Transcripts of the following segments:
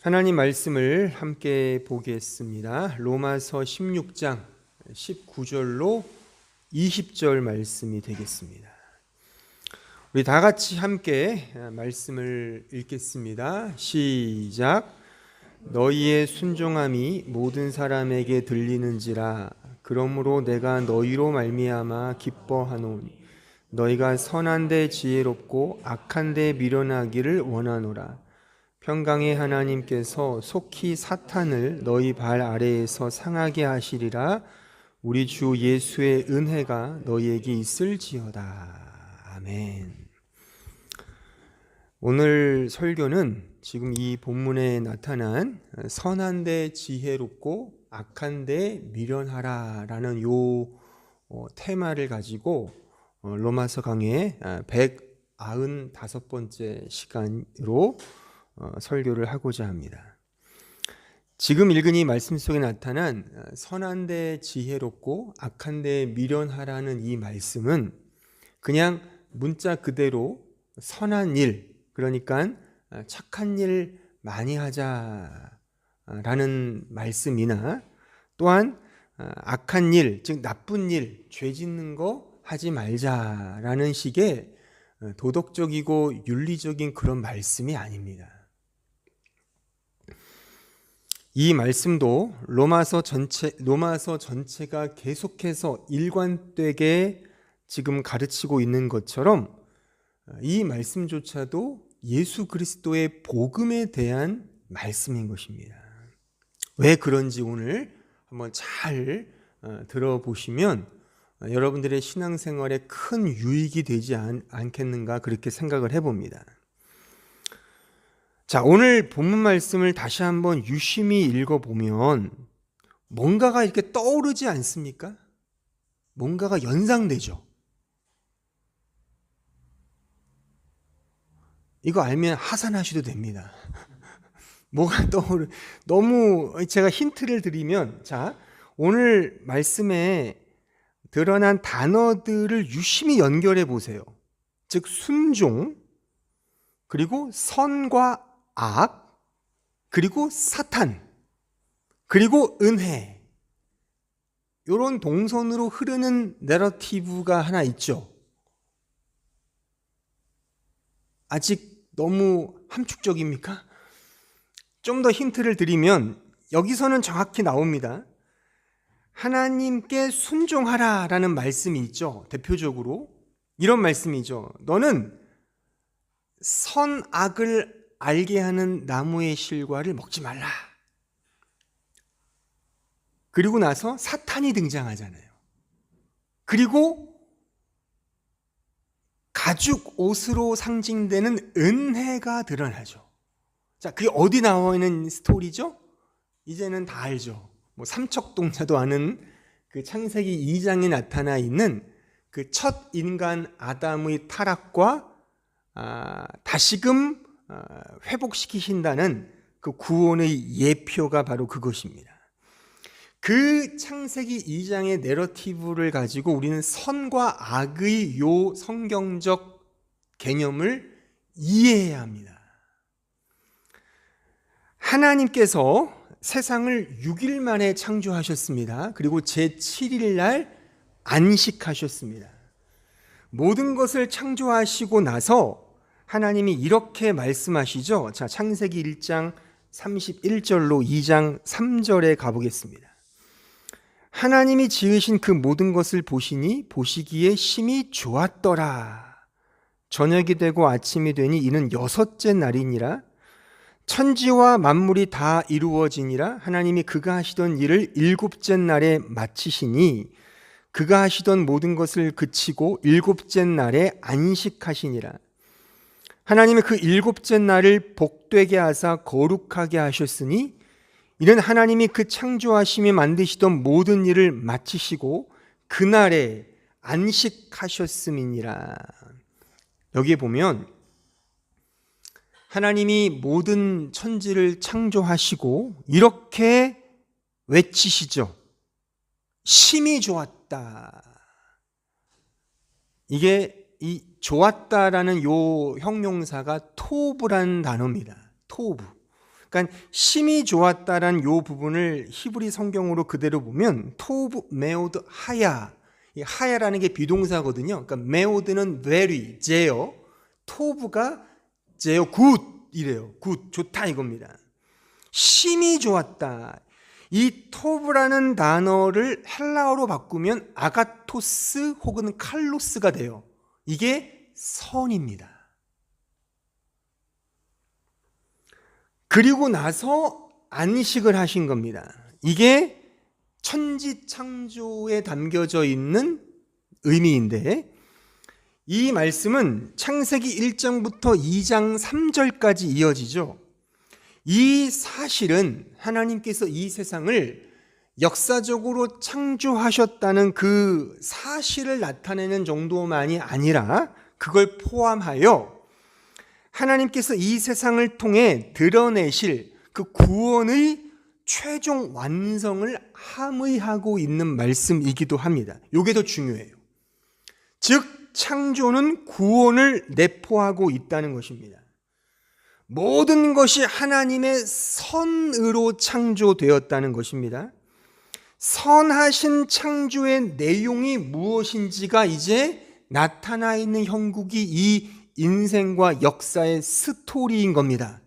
하나님 말씀을 함께 보겠습니다. 로마서 16장 19절로 20절 말씀이 되겠습니다. 우리 다 같이 함께 말씀을 읽겠습니다. 시작. 너희의 순종함이 모든 사람에게 들리는지라. 그러므로 내가 너희로 말미암아 기뻐하노니 너희가 선한 데 지혜롭고 악한 데 미련하기를 원하노라. 평강의 하나님께서 속히 사탄을 너희 발 아래에서 상하게 하시리라. 우리 주 예수의 은혜가 너희에게 있을지어다. 아멘. 오늘 설교는 지금 이 본문에 나타난 선한 데 지혜롭고 악한 데 미련하라 라는 요 테마를 가지고 로마서 강의 195번째 시간으로 설교를 하고자 합니다. 지금 읽은 이 말씀 속에 나타난 선한 데 지혜롭고 악한 데 미련하라는 이 말씀은 그냥 문자 그대로 선한 일, 그러니까 착한 일 많이 하자라는 말씀이나 또한 악한 일, 즉 나쁜 일, 죄 짓는 거 하지 말자라는 식의 도덕적이고 윤리적인 그런 말씀이 아닙니다. 이 말씀도 로마서 전체가 계속해서 일관되게 지금 가르치고 있는 것처럼 이 말씀조차도 예수 그리스도의 복음에 대한 말씀인 것입니다. 왜 그런지 오늘 한번 잘 들어보시면 여러분들의 신앙생활에 큰 유익이 되지 않겠는가 그렇게 생각을 해봅니다. 자, 오늘 본문 말씀을 다시 한번 유심히 읽어보면 뭔가가 이렇게 떠오르지 않습니까? 뭔가가 연상되죠. 이거 알면 하산하셔도 됩니다. 뭐가 너무 제가 힌트를 드리면, 자, 오늘 말씀에 드러난 단어들을 유심히 연결해 보세요. 즉 순종, 그리고 선과 악, 그리고 사탄, 그리고 은혜, 이런 동선으로 흐르는 내러티브가 하나 있죠. 아직 너무 함축적입니까? 좀 더 힌트를 드리면 여기서는 정확히 나옵니다. 하나님께 순종하라 라는 말씀이 있죠. 대표적으로 이런 말씀이죠. 너는 선악을 알게 하는 나무의 실과를 먹지 말라. 그리고 나서 사탄이 등장하잖아요. 그리고 가죽 옷으로 상징되는 은혜가 드러나죠. 자, 그게 어디 나와 있는 스토리죠? 이제는 다 알죠. 뭐 삼척동자도 아는 그 창세기 2장에 나타나 있는 그 첫 인간 아담의 타락과 다시금 회복시키신다는 그 구원의 예표가 바로 그것입니다. 그 창세기 2장의 내러티브를 가지고 우리는 선과 악의 요 성경적 개념을 이해해야 합니다. 하나님께서 세상을 6일 만에 창조하셨습니다. 그리고 제7일 날 안식하셨습니다. 모든 것을 창조하시고 나서 하나님이 이렇게 말씀하시죠. 자, 창세기 1장 31절로 2장 3절에 가보겠습니다. 하나님이 지으신 그 모든 것을 보시니 보시기에 심히 좋았더라. 저녁이 되고 아침이 되니 이는 여섯째 날이니라. 천지와 만물이 다 이루어지니라. 하나님이 그가 하시던 일을 일곱째 날에 마치시니 그가 하시던 모든 것을 그치고 일곱째 날에 안식하시니라. 하나님이 그 일곱째 날을 복되게 하사 거룩하게 하셨으니 이는 하나님이 그 창조하심에 만드시던 모든 일을 마치시고 그날에 안식하셨음이니라. 여기에 보면 하나님이 모든 천지를 창조하시고 이렇게 외치시죠. 심히 좋았다. 이게 이 좋았다라는 요 형용사가 토브라는 단어입니다. 토브. 그러니까 심히 좋았다란 요 부분을 히브리 성경으로 그대로 보면 토브 메오드 하야, 이 하야라는 게 비동사거든요. 그러니까 메오드는 very, 제어, 토브가 제어 굿 이래요. 굿, 좋다 이겁니다. 심히 좋았다. 이 토브라는 단어를 헬라어로 바꾸면 아가토스 혹은 칼로스가 돼요. 이게 선입니다. 그리고 나서 안식을 하신 겁니다. 이게 천지창조에 담겨져 있는 의미인데, 이 말씀은 창세기 1장부터 2장 3절까지 이어지죠. 이 사실은 하나님께서 이 세상을 역사적으로 창조하셨다는 그 사실을 나타내는 정도만이 아니라 그걸 포함하여 하나님께서 이 세상을 통해 드러내실 그 구원의 최종 완성을 함의하고 있는 말씀이기도 합니다. 이게 더 중요해요. 즉 창조는 구원을 내포하고 있다는 것입니다. 모든 것이 하나님의 선으로 창조되었다는 것입니다. 선하신 창조의 내용이 무엇인지가 이제 나타나 있는 형국이 이 인생과 역사의 스토리인 겁니다.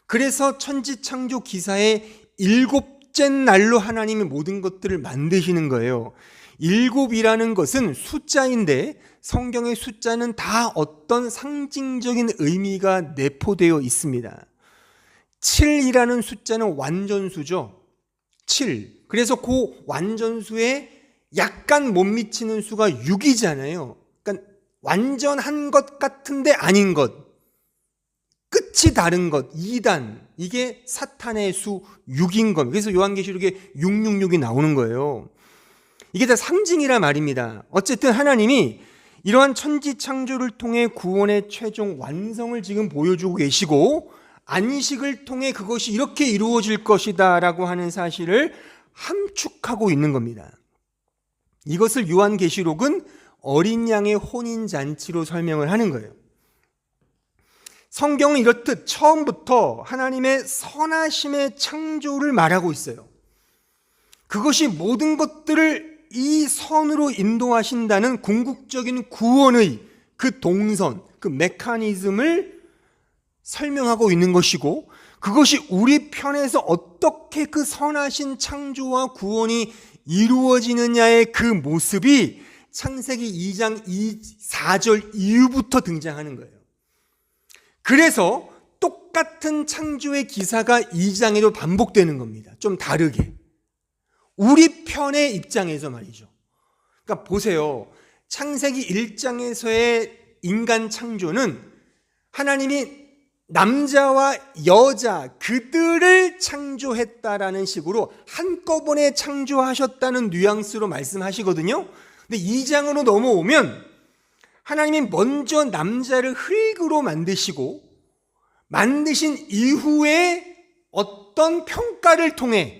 그래서 천지창조 기사의 7째 날로 하나님이 모든 것들을 만드시는 거예요. 7이라는 것은 숫자인데 성경의 숫자는 다 어떤 상징적인 의미가 내포되어 있습니다. 7이라는 숫자는 완전수죠. 7. 그래서 그 완전수에 약간 못 미치는 수가 6이잖아요. 그러니까 완전한 것 같은데 아닌 것, 끝이 다른 것, 2단, 이게 사탄의 수 6인 겁니다. 그래서 요한계시록에 666이 나오는 거예요. 이게 다 상징이라 말입니다. 어쨌든 하나님이 이러한 천지창조를 통해 구원의 최종 완성을 지금 보여주고 계시고 안식을 통해 그것이 이렇게 이루어질 것이다 라고 하는 사실을 함축하고 있는 겁니다. 이것을 요한계시록은 어린 양의 혼인잔치로 설명을 하는 거예요. 성경은 이렇듯 처음부터 하나님의 선하심의 창조를 말하고 있어요. 그것이 모든 것들을 이 선으로 인도하신다는 궁극적인 구원의 그 동선, 그 메커니즘을 설명하고 있는 것이고, 그것이 우리 편에서 어떻게 그 선하신 창조와 구원이 이루어지느냐의 그 모습이 창세기 2장 4절 이후부터 등장하는 거예요. 그래서 똑같은 창조의 기사가 2장에도 반복되는 겁니다. 좀 다르게. 우리 편의 입장에서 말이죠. 그러니까 보세요. 창세기 1장에서의 인간 창조는 하나님이 남자와 여자 그들을 창조했다라는 식으로 한꺼번에 창조하셨다는 뉘앙스로 말씀하시거든요. 근데 2장으로 넘어오면 하나님이 먼저 남자를 흙으로 만드시고 만드신 이후에 어떤 평가를 통해,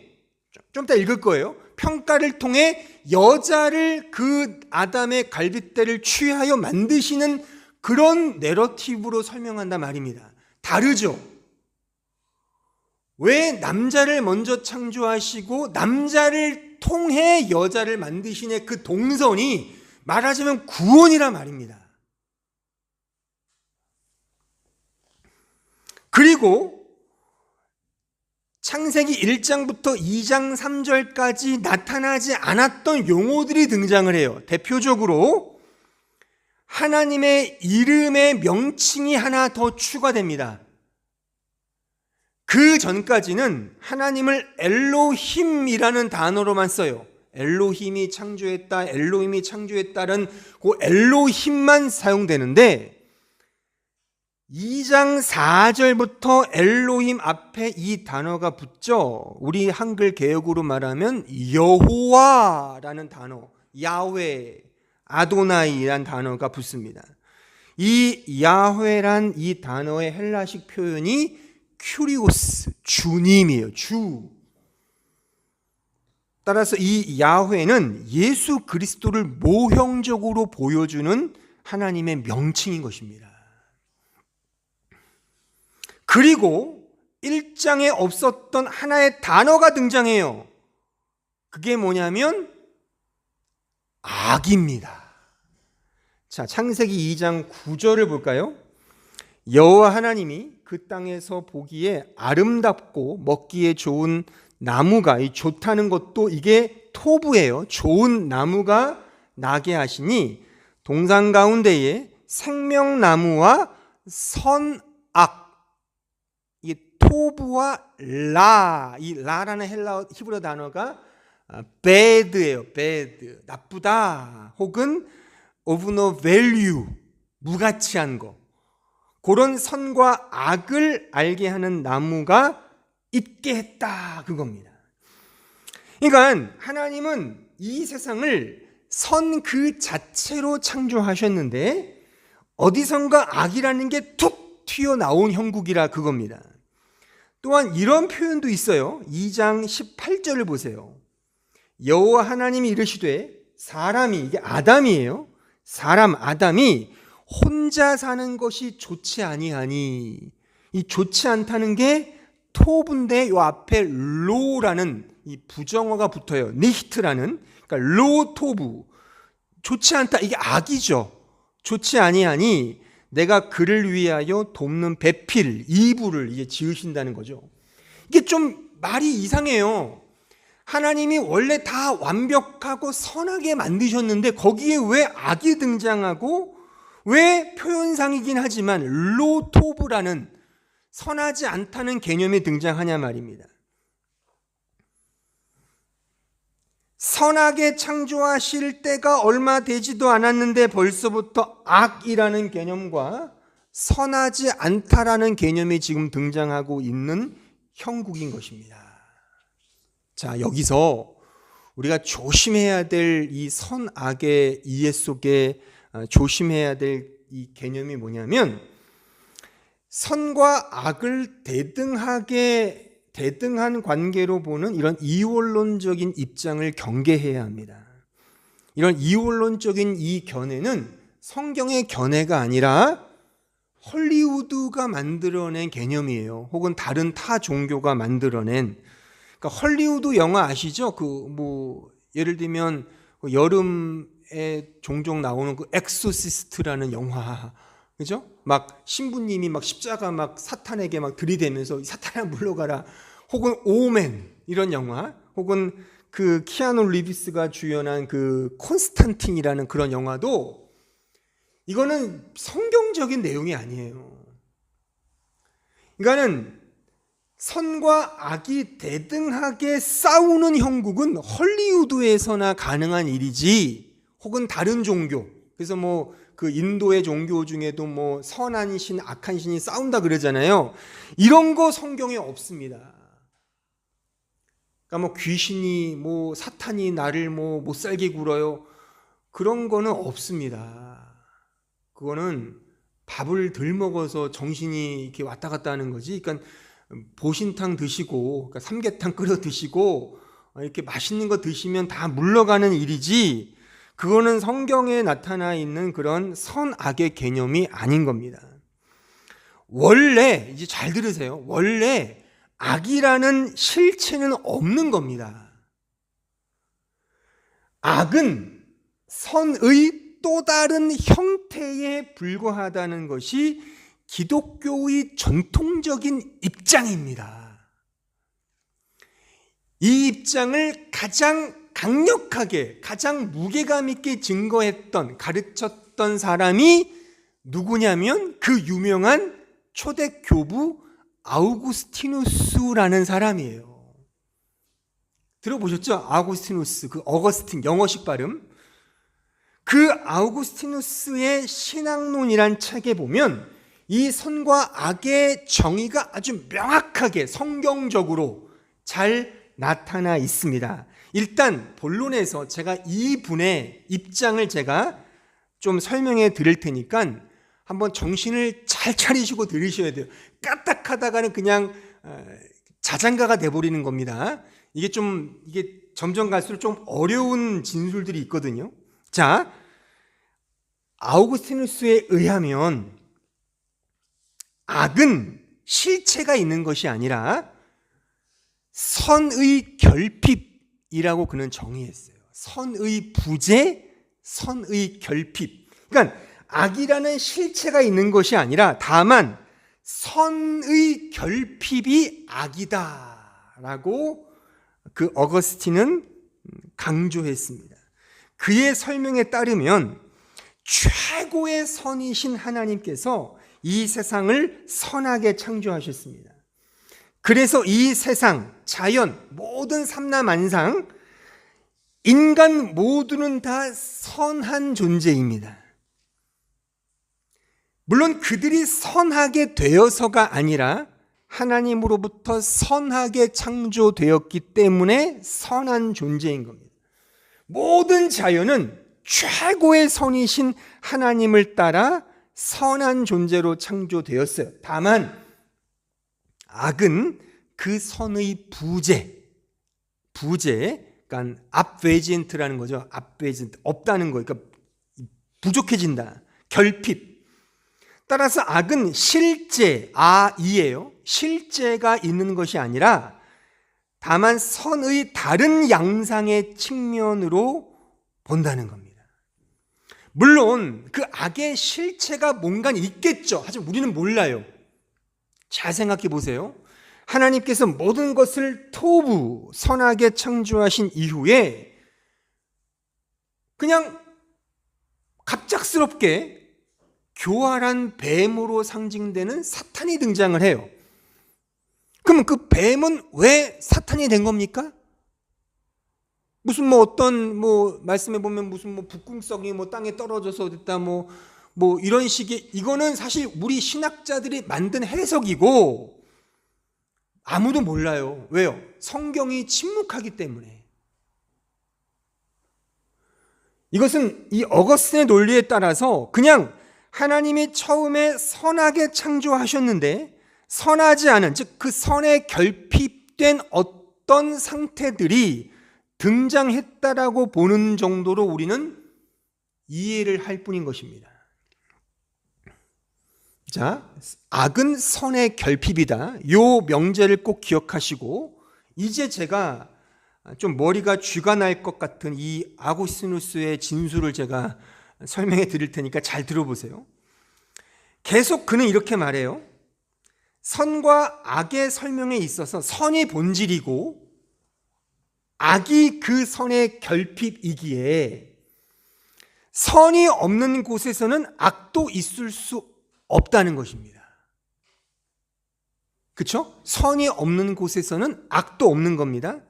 좀 이따 읽을 거예요. 평가를 통해 여자를 그 아담의 갈빗대를 취하여 만드시는 그런 내러티브로 설명한단 말입니다. 다르죠? 왜 남자를 먼저 창조하시고 남자를 통해 여자를 만드시는 그 동선이 말하자면 구원이라 말입니다. 그리고 창세기 1장부터 2장 3절까지 나타나지 않았던 용어들이 등장을 해요. 대표적으로 하나님의 이름의 명칭이 하나 더 추가됩니다. 그 전까지는 하나님을 엘로힘이라는 단어로만 써요. 엘로힘이 창조했다, 엘로힘이 창조했다는 그 엘로힘만 사용되는데 2장 4절부터 엘로힘 앞에 이 단어가 붙죠. 우리 한글 개역으로 말하면 여호와라는 단어, 야훼, 아도나이란 단어가 붙습니다. 이 야훼란 이 단어의 헬라식 표현이 큐리오스, 주님이에요. 주. 따라서 이 야훼는 예수 그리스도를 모형적으로 보여주는 하나님의 명칭인 것입니다. 그리고 1장에 없었던 하나의 단어가 등장해요. 그게 뭐냐면 악입니다. 자, 창세기 2장 9절을 볼까요? 여호와 하나님이 그 땅에서 보기에 아름답고 먹기에 좋은 나무가, 이 좋다는 것도 이게 토부예요. 좋은 나무가 나게 하시니 동산 가운데에 생명나무와 선악, 이 토부와 라, 이 라라는 헬라어 히브리어 단어가 bad예요. bad, 나쁘다, 혹은 of no value, 무가치한 거, 그런 선과 악을 알게 하는 나무가 있게 했다, 그겁니다. 그러니까 하나님은 이 세상을 선 그 자체로 창조하셨는데 어디선가 악이라는 게 툭 튀어나온 형국이라, 그겁니다. 또한 이런 표현도 있어요. 2장 18절을 보세요. 여호와 하나님이 이르시되, 사람이, 이게 아담이에요. 사람 아담이 혼자 사는 것이 좋지 아니하니, 이 좋지 않다는 게 토부인데 요 앞에 로라는 이 부정어가 붙어요. 니히트라는, 그러니까 로 토부, 좋지 않다, 이게 악이죠. 좋지 아니하니 내가 그를 위하여 돕는 배필, 이불을 이제 지으신다는 거죠. 이게 좀 말이 이상해요. 하나님이 원래 다 완벽하고 선하게 만드셨는데 거기에 왜 악이 등장하고, 왜 표현상이긴 하지만 로토브라는 선하지 않다는 개념이 등장하냐 말입니다. 선하게 창조하실 때가 얼마 되지도 않았는데 벌써부터 악이라는 개념과 선하지 않다라는 개념이 지금 등장하고 있는 형국인 것입니다. 자, 여기서 우리가 조심해야 될 이 선악의 이해 속에 조심해야 될 이 개념이 뭐냐면, 선과 악을 대등한 관계로 보는 이런 이원론적인 입장을 경계해야 합니다. 이런 이원론적인 이 견해는 성경의 견해가 아니라 헐리우드가 만들어낸 개념이에요. 혹은 다른 타 종교가 만들어낸. 그러니까 헐리우드 영화 아시죠? 예를 들면 여름에 종종 나오는 그 엑소시스트라는 영화, 그죠? 막 신부님이 막 십자가 막 사탄에게 막 들이대면서 사탄아 물러가라, 혹은 오멘 이런 영화, 혹은 그 키아누 리비스가 주연한 그 콘스탄틴이라는 그런 영화도 이거는 성경적인 내용이 아니에요. 그러니까는 선과 악이 대등하게 싸우는 형국은 헐리우드에서나 가능한 일이지, 혹은 다른 종교, 그래서 그 인도의 종교 중에도 선한 신, 악한 신이 싸운다 그러잖아요. 이런 거 성경에 없습니다. 그러니까 귀신이 사탄이 나를 못 살게 굴어요, 그런 거는 없습니다. 그거는 밥을 덜 먹어서 정신이 이렇게 왔다 갔다 하는 거지. 그러니까 보신탕 드시고, 그러니까 삼계탕 끓여 드시고 이렇게 맛있는 거 드시면 다 물러가는 일이지, 그거는 성경에 나타나 있는 그런 선악의 개념이 아닌 겁니다. 원래, 이제 잘 들으세요, 원래 악이라는 실체는 없는 겁니다. 악은 선의 또 다른 형태에 불과하다는 것이 기독교의 전통적인 입장입니다. 이 입장을 가장 강력하게, 가장 무게감 있게 증거했던, 가르쳤던 사람이 누구냐면 그 유명한 초대 교부 아우구스티누스라는 사람이에요. 들어보셨죠? 아우구스티누스, 그 어거스틴, 영어식 발음. 그 아우구스티누스의 신학론이란 책에 보면 이 선과 악의 정의가 아주 명확하게 성경적으로 잘 나타나 있습니다. 일단 본론에서 제가 이분의 입장을 제가 좀 설명해 드릴 테니까 한번 정신을 잘 차리시고 들으셔야 돼요. 까딱하다가는 그냥 자장가가 돼버리는 겁니다. 이게 점점 갈수록 좀 어려운 진술들이 있거든요. 자, 아우구스티누스에 의하면 악은 실체가 있는 것이 아니라 선의 결핍이라고 그는 정의했어요. 선의 부재, 선의 결핍. 그러니까 악이라는 실체가 있는 것이 아니라 다만 선의 결핍이 악이다라고 그 어거스틴은 강조했습니다. 그의 설명에 따르면 최고의 선이신 하나님께서 이 세상을 선하게 창조하셨습니다. 그래서 이 세상, 자연, 모든 삼라만상, 인간 모두는 다 선한 존재입니다. 물론 그들이 선하게 되어서가 아니라 하나님으로부터 선하게 창조되었기 때문에 선한 존재인 겁니다. 모든 자연은 최고의 선이신 하나님을 따라 선한 존재로 창조되었어요. 다만 악은 그 선의 부재, 그러니까 abwesent라는 거죠. abwesent, 없다는 거예요. 그러니까 부족해진다. 결핍. 따라서 악은 실제, 이예요. 실제가 있는 것이 아니라 다만 선의 다른 양상의 측면으로 본다는 겁니다. 물론 그 악의 실체가 뭔가 있겠죠. 하지만 우리는 몰라요. 잘 생각해 보세요. 하나님께서 모든 것을 토부, 선하게 창조하신 이후에 그냥 갑작스럽게 교활한 뱀으로 상징되는 사탄이 등장을 해요. 그러면 그 뱀은 왜 사탄이 된 겁니까? 무슨 어떤 말씀해 보면 무슨 북궁석이 땅에 떨어져서 됐다 이런 식의, 이거는 사실 우리 신학자들이 만든 해석이고 아무도 몰라요. 왜요? 성경이 침묵하기 때문에. 이것은 이 어거스틴의 논리에 따라서 그냥 하나님이 처음에 선하게 창조하셨는데 선하지 않은, 즉 그 선에 결핍된 어떤 상태들이 등장했다라고 보는 정도로 우리는 이해를 할 뿐인 것입니다. 자, 악은 선의 결핍이다. 요 명제를 꼭 기억하시고, 이제 제가 좀 머리가 쥐가 날 것 같은 이 아구스티누스의 진술을 제가 설명해 드릴 테니까 잘 들어보세요. 계속 그는 이렇게 말해요. 선과 악의 설명에 있어서 선이 본질이고 악이 그 선의 결핍이기에 선이 없는 곳에서는 악도 있을 수 없다는 것입니다. 그렇죠? 선이 없는 곳에서는 악도 없는 겁니다.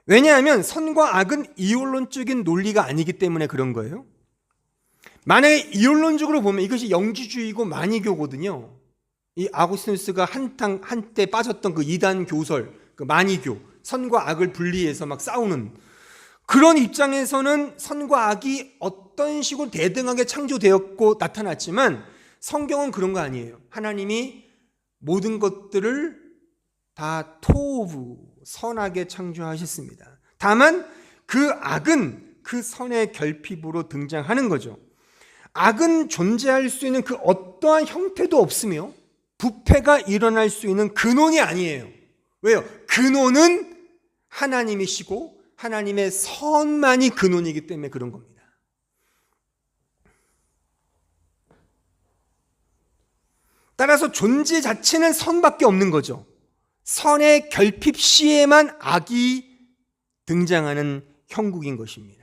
왜냐하면 선과 악은 이원론적인 논리가 아니기 때문에 그런 거예요. 만약에 이원론적으로 보면 이것이 영지주의고 마니교거든요. 이 아구스티누스가 한때 빠졌던 그 이단 교설, 그 마니교, 선과 악을 분리해서 막 싸우는 그런 입장에서는 선과 악이 어떤 식으로 대등하게 창조되었고 나타났지만 성경은 그런 거 아니에요. 하나님이 모든 것들을 다 토부, 선하게 창조하셨습니다. 다만 그 악은 그 선의 결핍으로 등장하는 거죠. 악은 존재할 수 있는 그 어떠한 형태도 없으며 부패가 일어날 수 있는 근원이 아니에요. 왜요? 근원은 하나님이시고 하나님의 선만이 근원이기 때문에 그런 겁니다. 따라서 존재 자체는 선밖에 없는 거죠. 선의 결핍 시에만 악이 등장하는 형국인 것입니다.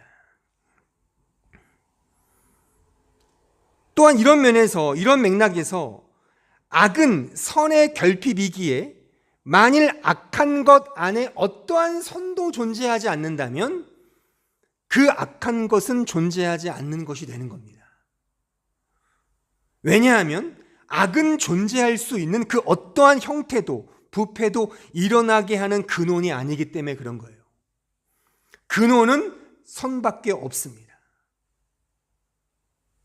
또한 이런 면에서, 이런 맥락에서 악은 선의 결핍이기에 만일 악한 것 안에 어떠한 선도 존재하지 않는다면 그 악한 것은 존재하지 않는 것이 되는 겁니다. 왜냐하면 악은 존재할 수 있는 그 어떠한 형태도 부패도 일어나게 하는 근원이 아니기 때문에 그런 거예요. 근원은 선밖에 없습니다.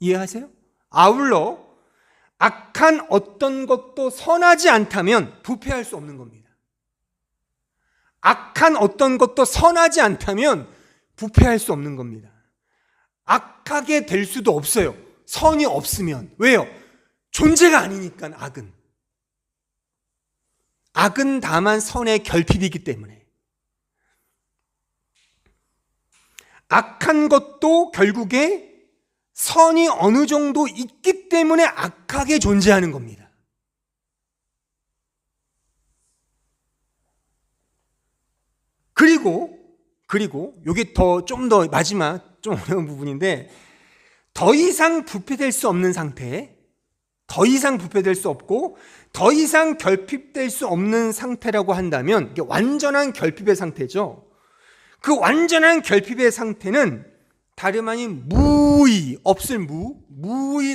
이해하세요? 아울러 악한 어떤 것도 선하지 않다면 부패할 수 없는 겁니다. 악한 어떤 것도 선하지 않다면 부패할 수 없는 겁니다. 악하게 될 수도 없어요. 선이 없으면. 왜요? 존재가 아니니까 악은. 악은 다만 선의 결핍이기 때문에. 악한 것도 결국에 선이 어느 정도 있기 때문에 악하게 존재하는 겁니다. 그리고 이게 좀 더 마지막 좀 어려운 부분인데, 더 이상 부패될 수 없는 상태, 더 이상 부패될 수 없고 더 이상 결핍될 수 없는 상태라고 한다면 이게 완전한 결핍의 상태죠. 그 완전한 결핍의 상태는 다름 아닌 무의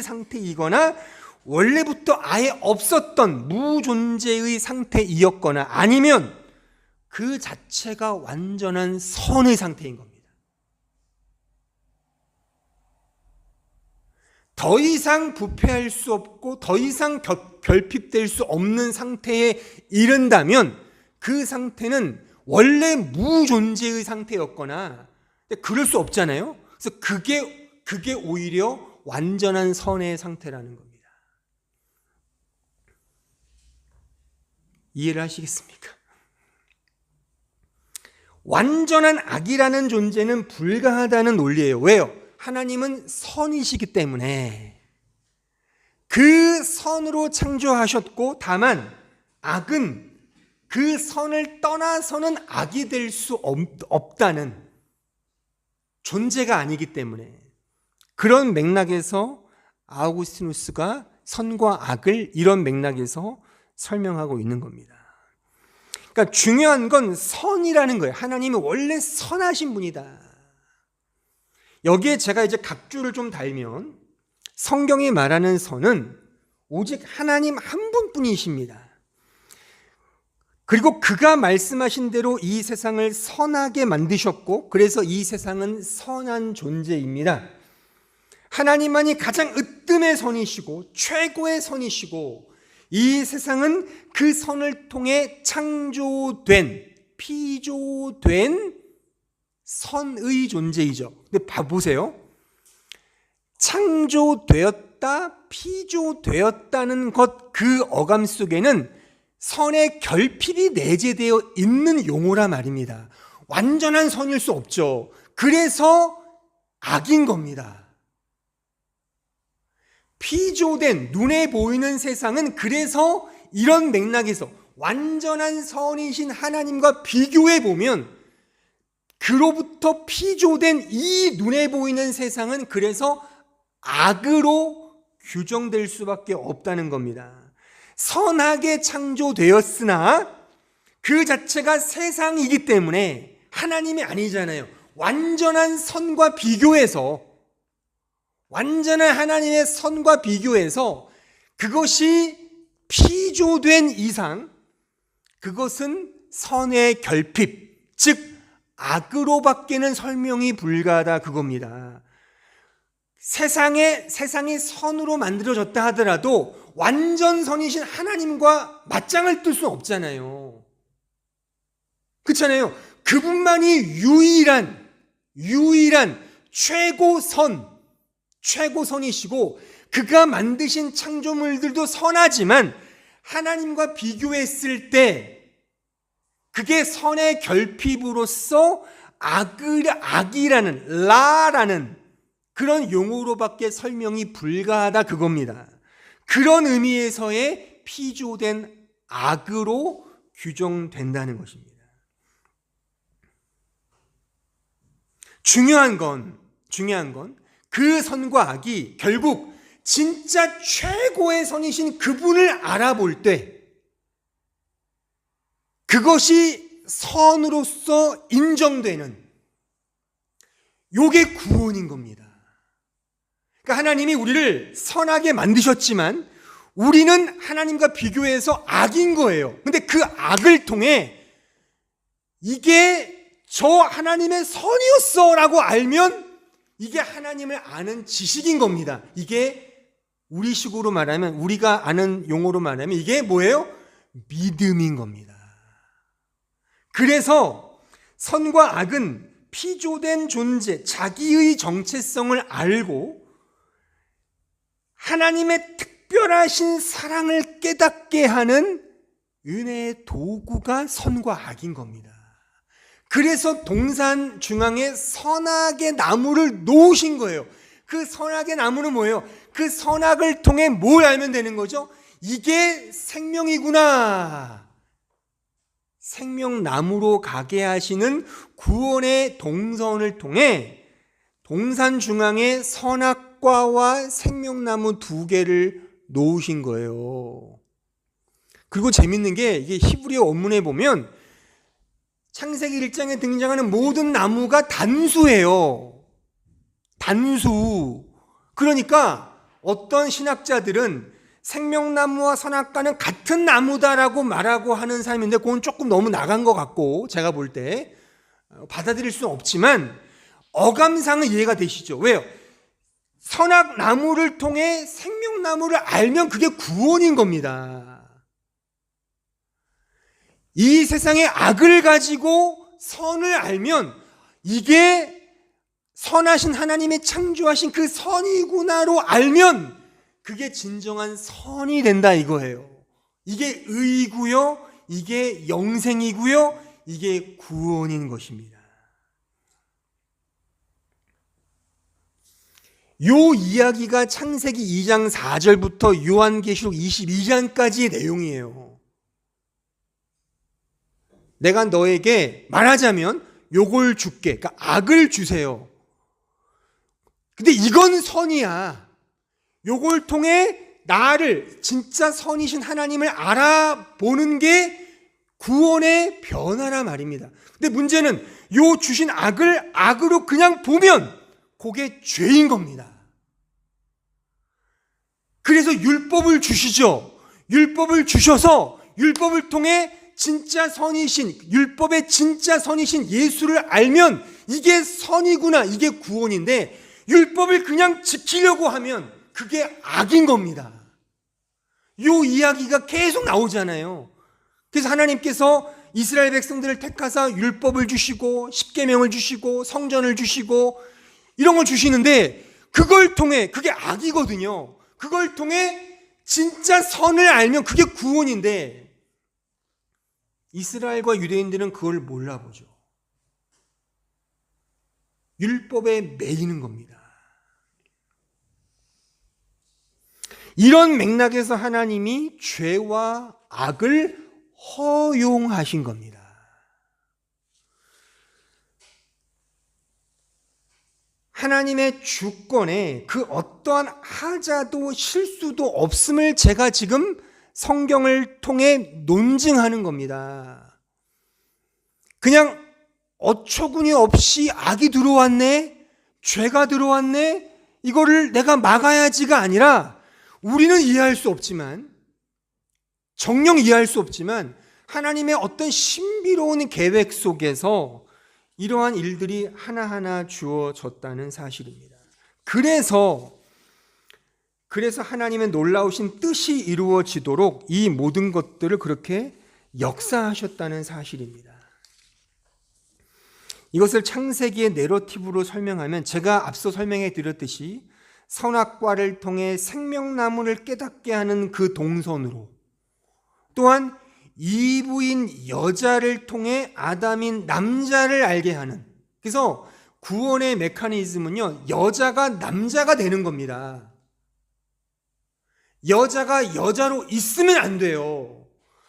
상태이거나 원래부터 아예 없었던 무존재의 상태이었거나 아니면 그 자체가 완전한 선의 상태인 겁니다. 더 이상 부패할 수 없고 더 이상 결핍될 수 없는 상태에 이른다면 그 상태는 원래 무존재의 상태였거나, 그럴 수 없잖아요. 그래서 그게 오히려 완전한 선의 상태라는 겁니다. 이해를 하시겠습니까? 완전한 악이라는 존재는 불가하다는 논리예요. 왜요? 하나님은 선이시기 때문에 그 선으로 창조하셨고, 다만 악은 그 선을 떠나서는 악이 될 수 없다는 존재가 아니기 때문에, 그런 맥락에서 아우구스티누스가 선과 악을 이런 맥락에서 설명하고 있는 겁니다. 그러니까 중요한 건 선이라는 거예요. 하나님은 원래 선하신 분이다. 여기에 제가 이제 각주를 좀 달면, 성경이 말하는 선은 오직 하나님 한 분뿐이십니다. 그리고 그가 말씀하신 대로 이 세상을 선하게 만드셨고, 그래서 이 세상은 선한 존재입니다. 하나님만이 가장 으뜸의 선이시고 최고의 선이시고, 이 세상은 그 선을 통해 창조된, 피조된 선의 존재이죠. 근데 보세요. 창조되었다, 피조되었다는 것, 그 어감 속에는 선의 결핍이 내재되어 있는 용어라 말입니다. 완전한 선일 수 없죠. 그래서 악인 겁니다. 피조된 눈에 보이는 세상은 그래서 이런 맥락에서 완전한 선이신 하나님과 비교해 보면, 그로부터 피조된 이 눈에 보이는 세상은 그래서 악으로 규정될 수밖에 없다는 겁니다. 선하게 창조되었으나 그 자체가 세상이기 때문에 하나님이 아니잖아요. 완전한 선과 비교해서, 완전한 하나님의 선과 비교해서 그것이 피조된 이상 그것은 선의 결핍, 즉 악으로밖에는 설명이 불가하다, 그겁니다. 세상이 선으로 만들어졌다 하더라도 완전 선이신 하나님과 맞짱을 뜰 수는 없잖아요. 그렇잖아요. 그분만이 유일한 최고선이시고, 그가 만드신 창조물들도 선하지만 하나님과 비교했을 때 그게 선의 결핍으로서 악이라는, 라라는 그런 용어로밖에 설명이 불가하다, 그겁니다. 그런 의미에서의 피조된 악으로 규정된다는 것입니다. 중요한 건 그 선과 악이 결국 진짜 최고의 선이신 그분을 알아볼 때 그것이 선으로서 인정되는, 요게 구원인 겁니다. 그러니까 하나님이 우리를 선하게 만드셨지만 우리는 하나님과 비교해서 악인 거예요. 근데 그 악을 통해 이게 저 하나님의 선이었어 라고 알면 이게 하나님을 아는 지식인 겁니다. 이게 우리식으로 말하면, 우리가 아는 용어로 말하면 이게 뭐예요? 믿음인 겁니다. 그래서 선과 악은 피조된 존재, 자기의 정체성을 알고 하나님의 특별하신 사랑을 깨닫게 하는 은혜의 도구가 선과 악인 겁니다. 그래서 동산 중앙에 선악의 나무를 놓으신 거예요. 그 선악의 나무는 뭐예요? 그 선악을 통해 뭘 알면 되는 거죠? 이게 생명이구나. 생명나무로 가게 하시는 구원의 동선을 통해 동산 중앙에 선악과와 생명나무 두 개를 놓으신 거예요. 그리고 재밌는 게 이게 히브리어 원문에 보면 창세기 1장에 등장하는 모든 나무가 단수예요. 단수. 그러니까 어떤 신학자들은 생명나무와 선악과는 같은 나무다라고 말하고 하는 사람인데 그건 조금 너무 나간 것 같고 제가 볼 때 받아들일 수는 없지만 어감상은 이해가 되시죠? 왜요? 선악나무를 통해 생명나무를 알면 그게 구원인 겁니다. 이 세상의 악을 가지고 선을 알면 이게 선하신 하나님의 창조하신 그 선이구나로 알면 그게 진정한 선이 된다 이거예요. 이게 의이고요. 이게 영생이고요. 이게 구원인 것입니다. 요 이야기가 창세기 2장 4절부터 요한계시록 22장까지의 내용이에요. 내가 너에게 말하자면 요걸 줄게. 그러니까 악을 주세요. 근데 이건 선이야. 요걸 통해 나를 진짜 선이신 하나님을 알아보는 게 구원의 변화라 말입니다. 근데 문제는 요 주신 악을 악으로 그냥 보면 그게 죄인 겁니다. 그래서 율법을 주시죠. 율법을 주셔서 율법을 통해 진짜 선이신, 율법의 진짜 선이신 예수를 알면 이게 선이구나, 이게 구원인데 율법을 그냥 지키려고 하면 그게 악인 겁니다. 요 이야기가 계속 나오잖아요. 그래서 하나님께서 이스라엘 백성들을 택하사 율법을 주시고 십계명을 주시고 성전을 주시고 이런 걸 주시는데 그걸 통해 그게 악이거든요. 그걸 통해 진짜 선을 알면 그게 구원인데 이스라엘과 유대인들은 그걸 몰라보죠. 율법에 매이는 겁니다. 이런 맥락에서 하나님이 죄와 악을 허용하신 겁니다. 하나님의 주권에 그 어떠한 하자도 실수도 없음을 제가 지금 성경을 통해 논증하는 겁니다. 그냥 어처구니 없이 악이 들어왔네, 죄가 들어왔네, 이거를 내가 막아야지가 아니라 우리는 이해할 수 없지만, 정녕 이해할 수 없지만 하나님의 어떤 신비로운 계획 속에서 이러한 일들이 하나하나 주어졌다는 사실입니다. 그래서 하나님의 놀라우신 뜻이 이루어지도록 이 모든 것들을 그렇게 역사하셨다는 사실입니다. 이것을 창세기의 내러티브로 설명하면 제가 앞서 설명해 드렸듯이 선악과를 통해 생명나무를 깨닫게 하는 그 동선으로, 또한 이브인 여자를 통해 아담인 남자를 알게 하는, 그래서 구원의 메커니즘은요, 여자가 남자가 되는 겁니다. 여자가 여자로 있으면 안 돼요.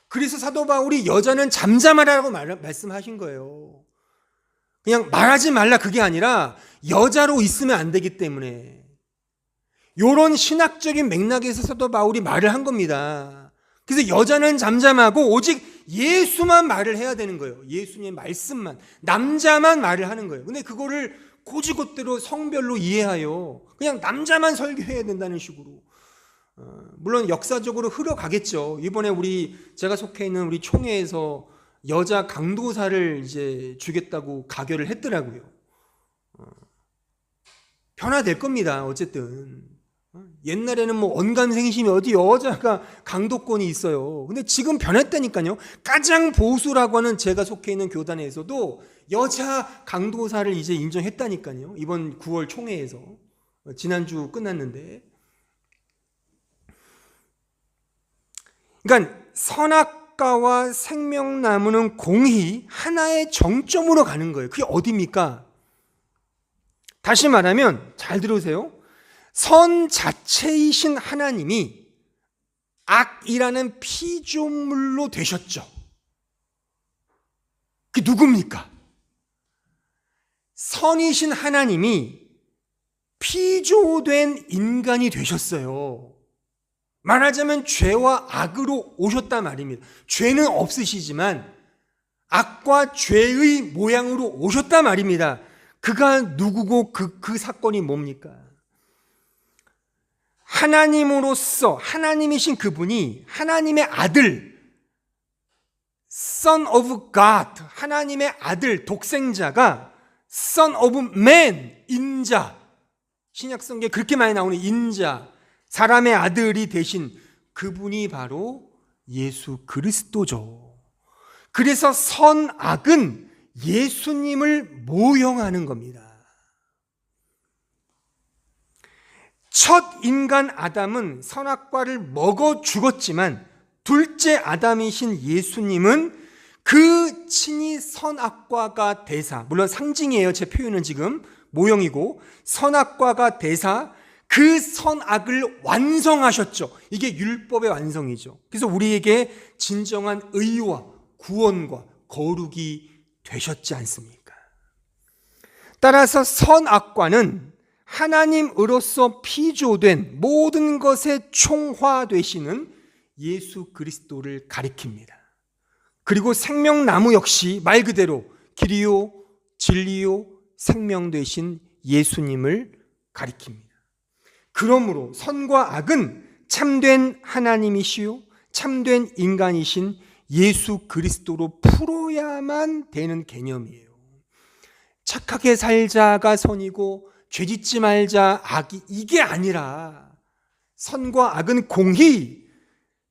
그래서 사도 바울이 여자는 잠잠하라고 말씀하신 거예요. 그냥 말하지 말라 그게 아니라 여자로 있으면 안 되기 때문에 이런 신학적인 맥락에서 사도 바울이 말을 한 겁니다. 그래서 여자는 잠잠하고 오직 예수만 말을 해야 되는 거예요. 예수님의 말씀만, 남자만 말을 하는 거예요. 근데 그거를 고지곳대로 성별로 이해하여 그냥 남자만 설교해야 된다는 식으로, 물론 역사적으로 흘러가겠죠. 이번에 제가 속해 있는 우리 총회에서 여자 강도사를 이제 주겠다고 가결을 했더라고요. 변화될 겁니다. 어쨌든 옛날에는 뭐 언감생심이 어디 여자가 강도권이 있어요. 근데 지금 변했다니까요. 가장 보수라고 하는 제가 속해 있는 교단에서도 여자 강도사를 이제 인정했다니까요. 이번 9월 총회에서 지난주 끝났는데, 그러니까 선악과 선악과와 생명나무는 공히 하나의 정점으로 가는 거예요. 그게 어디입니까? 다시 말하면 잘 들으세요. 선 자체이신 하나님이 악이라는 피조물로 되셨죠. 그게 누굽니까? 선이신 하나님이 피조된 인간이 되셨어요. 말하자면 죄와 악으로 오셨단 말입니다. 죄는 없으시지만 악과 죄의 모양으로 오셨단 말입니다. 그가 누구고 그 사건이 뭡니까? 하나님으로서 하나님이신 그분이 하나님의 아들, Son of God, 하나님의 아들, 독생자가 Son of Man, 인자, 신약성경에 그렇게 많이 나오는 인자, 사람의 아들이 되신 그분이 바로 예수 그리스도죠. 그래서 선악은 예수님을 모형하는 겁니다. 첫 인간 아담은 선악과를 먹어 죽었지만 둘째 아담이신 예수님은 그 친히 선악과가 되사, 물론 상징이에요. 제 표현은 지금 모형이고, 선악과가 되사 그 선악을 완성하셨죠. 이게 율법의 완성이죠. 그래서 우리에게 진정한 의와 구원과 거룩이 되셨지 않습니까? 따라서 선악과는 하나님으로서 피조된 모든 것의 총화 되시는 예수 그리스도를 가리킵니다. 그리고 생명나무 역시 말 그대로 길이요 진리요 생명 되신 예수님을 가리킵니다. 그러므로 선과 악은 참된 하나님이시요 참된 인간이신 예수 그리스도로 풀어야만 되는 개념이에요. 착하게 살자가 선이고 죄짓지 말자 악이, 이게 아니라 선과 악은 공히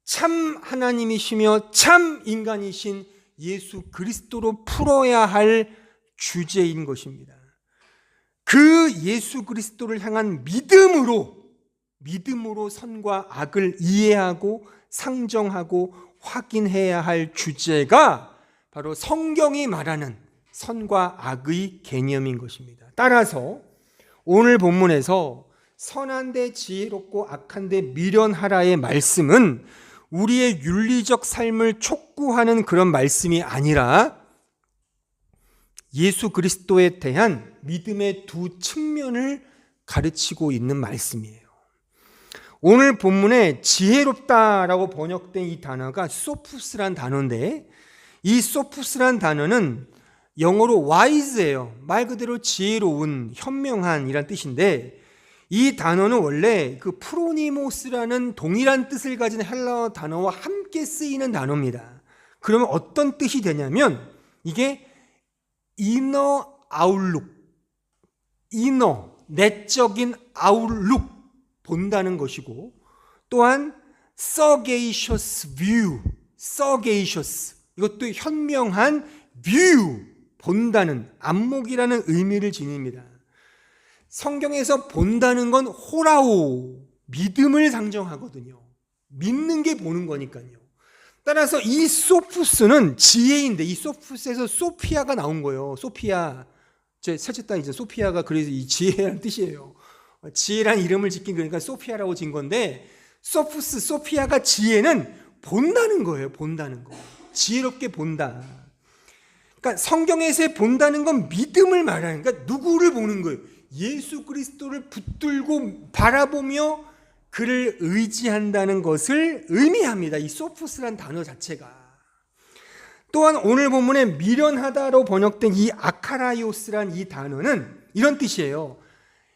참 하나님이시며 참 인간이신 예수 그리스도로 풀어야 할 주제인 것입니다. 그 예수 그리스도를 향한 믿음으로 선과 악을 이해하고 상정하고 확인해야 할 주제가 바로 성경이 말하는 선과 악의 개념인 것입니다. 따라서 오늘 본문에서 선한데 지혜롭고 악한데 미련하라의 말씀은 우리의 윤리적 삶을 촉구하는 그런 말씀이 아니라 예수 그리스도에 대한 믿음의 두 측면을 가르치고 있는 말씀이에요. 오늘 본문에 지혜롭다라고 번역된 이 단어가 소푸스란 단어인데, 이 소푸스란 단어는 영어로 wise예요. 말 그대로 지혜로운, 현명한 이란 뜻인데, 이 단어는 원래 그 프로니모스라는 동일한 뜻을 가진 헬라어 단어와 함께 쓰이는 단어입니다. 그러면 어떤 뜻이 되냐면 이게 이너 아웃룩, 이너, 내적인 아웃룩, 본다는 것이고, 또한 sagacious view, sagacious, 이것도 현명한 view, 본다는, 안목이라는 의미를 지닙니다. 성경에서 본다는 건 호라오, 믿음을 상정하거든요. 믿는 게 보는 거니까요. 따라서 이 소푸스는 지혜인데, 이 소푸스에서 소피아가 나온 거예요. 소피아. 제 셋째 딸 이제 소피아가 그래서 이 지혜라는 뜻이에요. 지혜란 이름을 짓긴 그러니까 소피아라고 진 건데, 소푸스, 소피아가 지혜는 본다는 거예요. 본다는 거. 지혜롭게 본다. 그러니까 성경에서 본다는 건 믿음을 말하는, 그러니까 누구를 보는 거예요? 예수 그리스도를 붙들고 바라보며 그를 의지한다는 것을 의미합니다. 이 소푸스란 단어 자체가. 또한 오늘 본문에 미련하다로 번역된 이 아카라이오스란 이 단어는 이런 뜻이에요.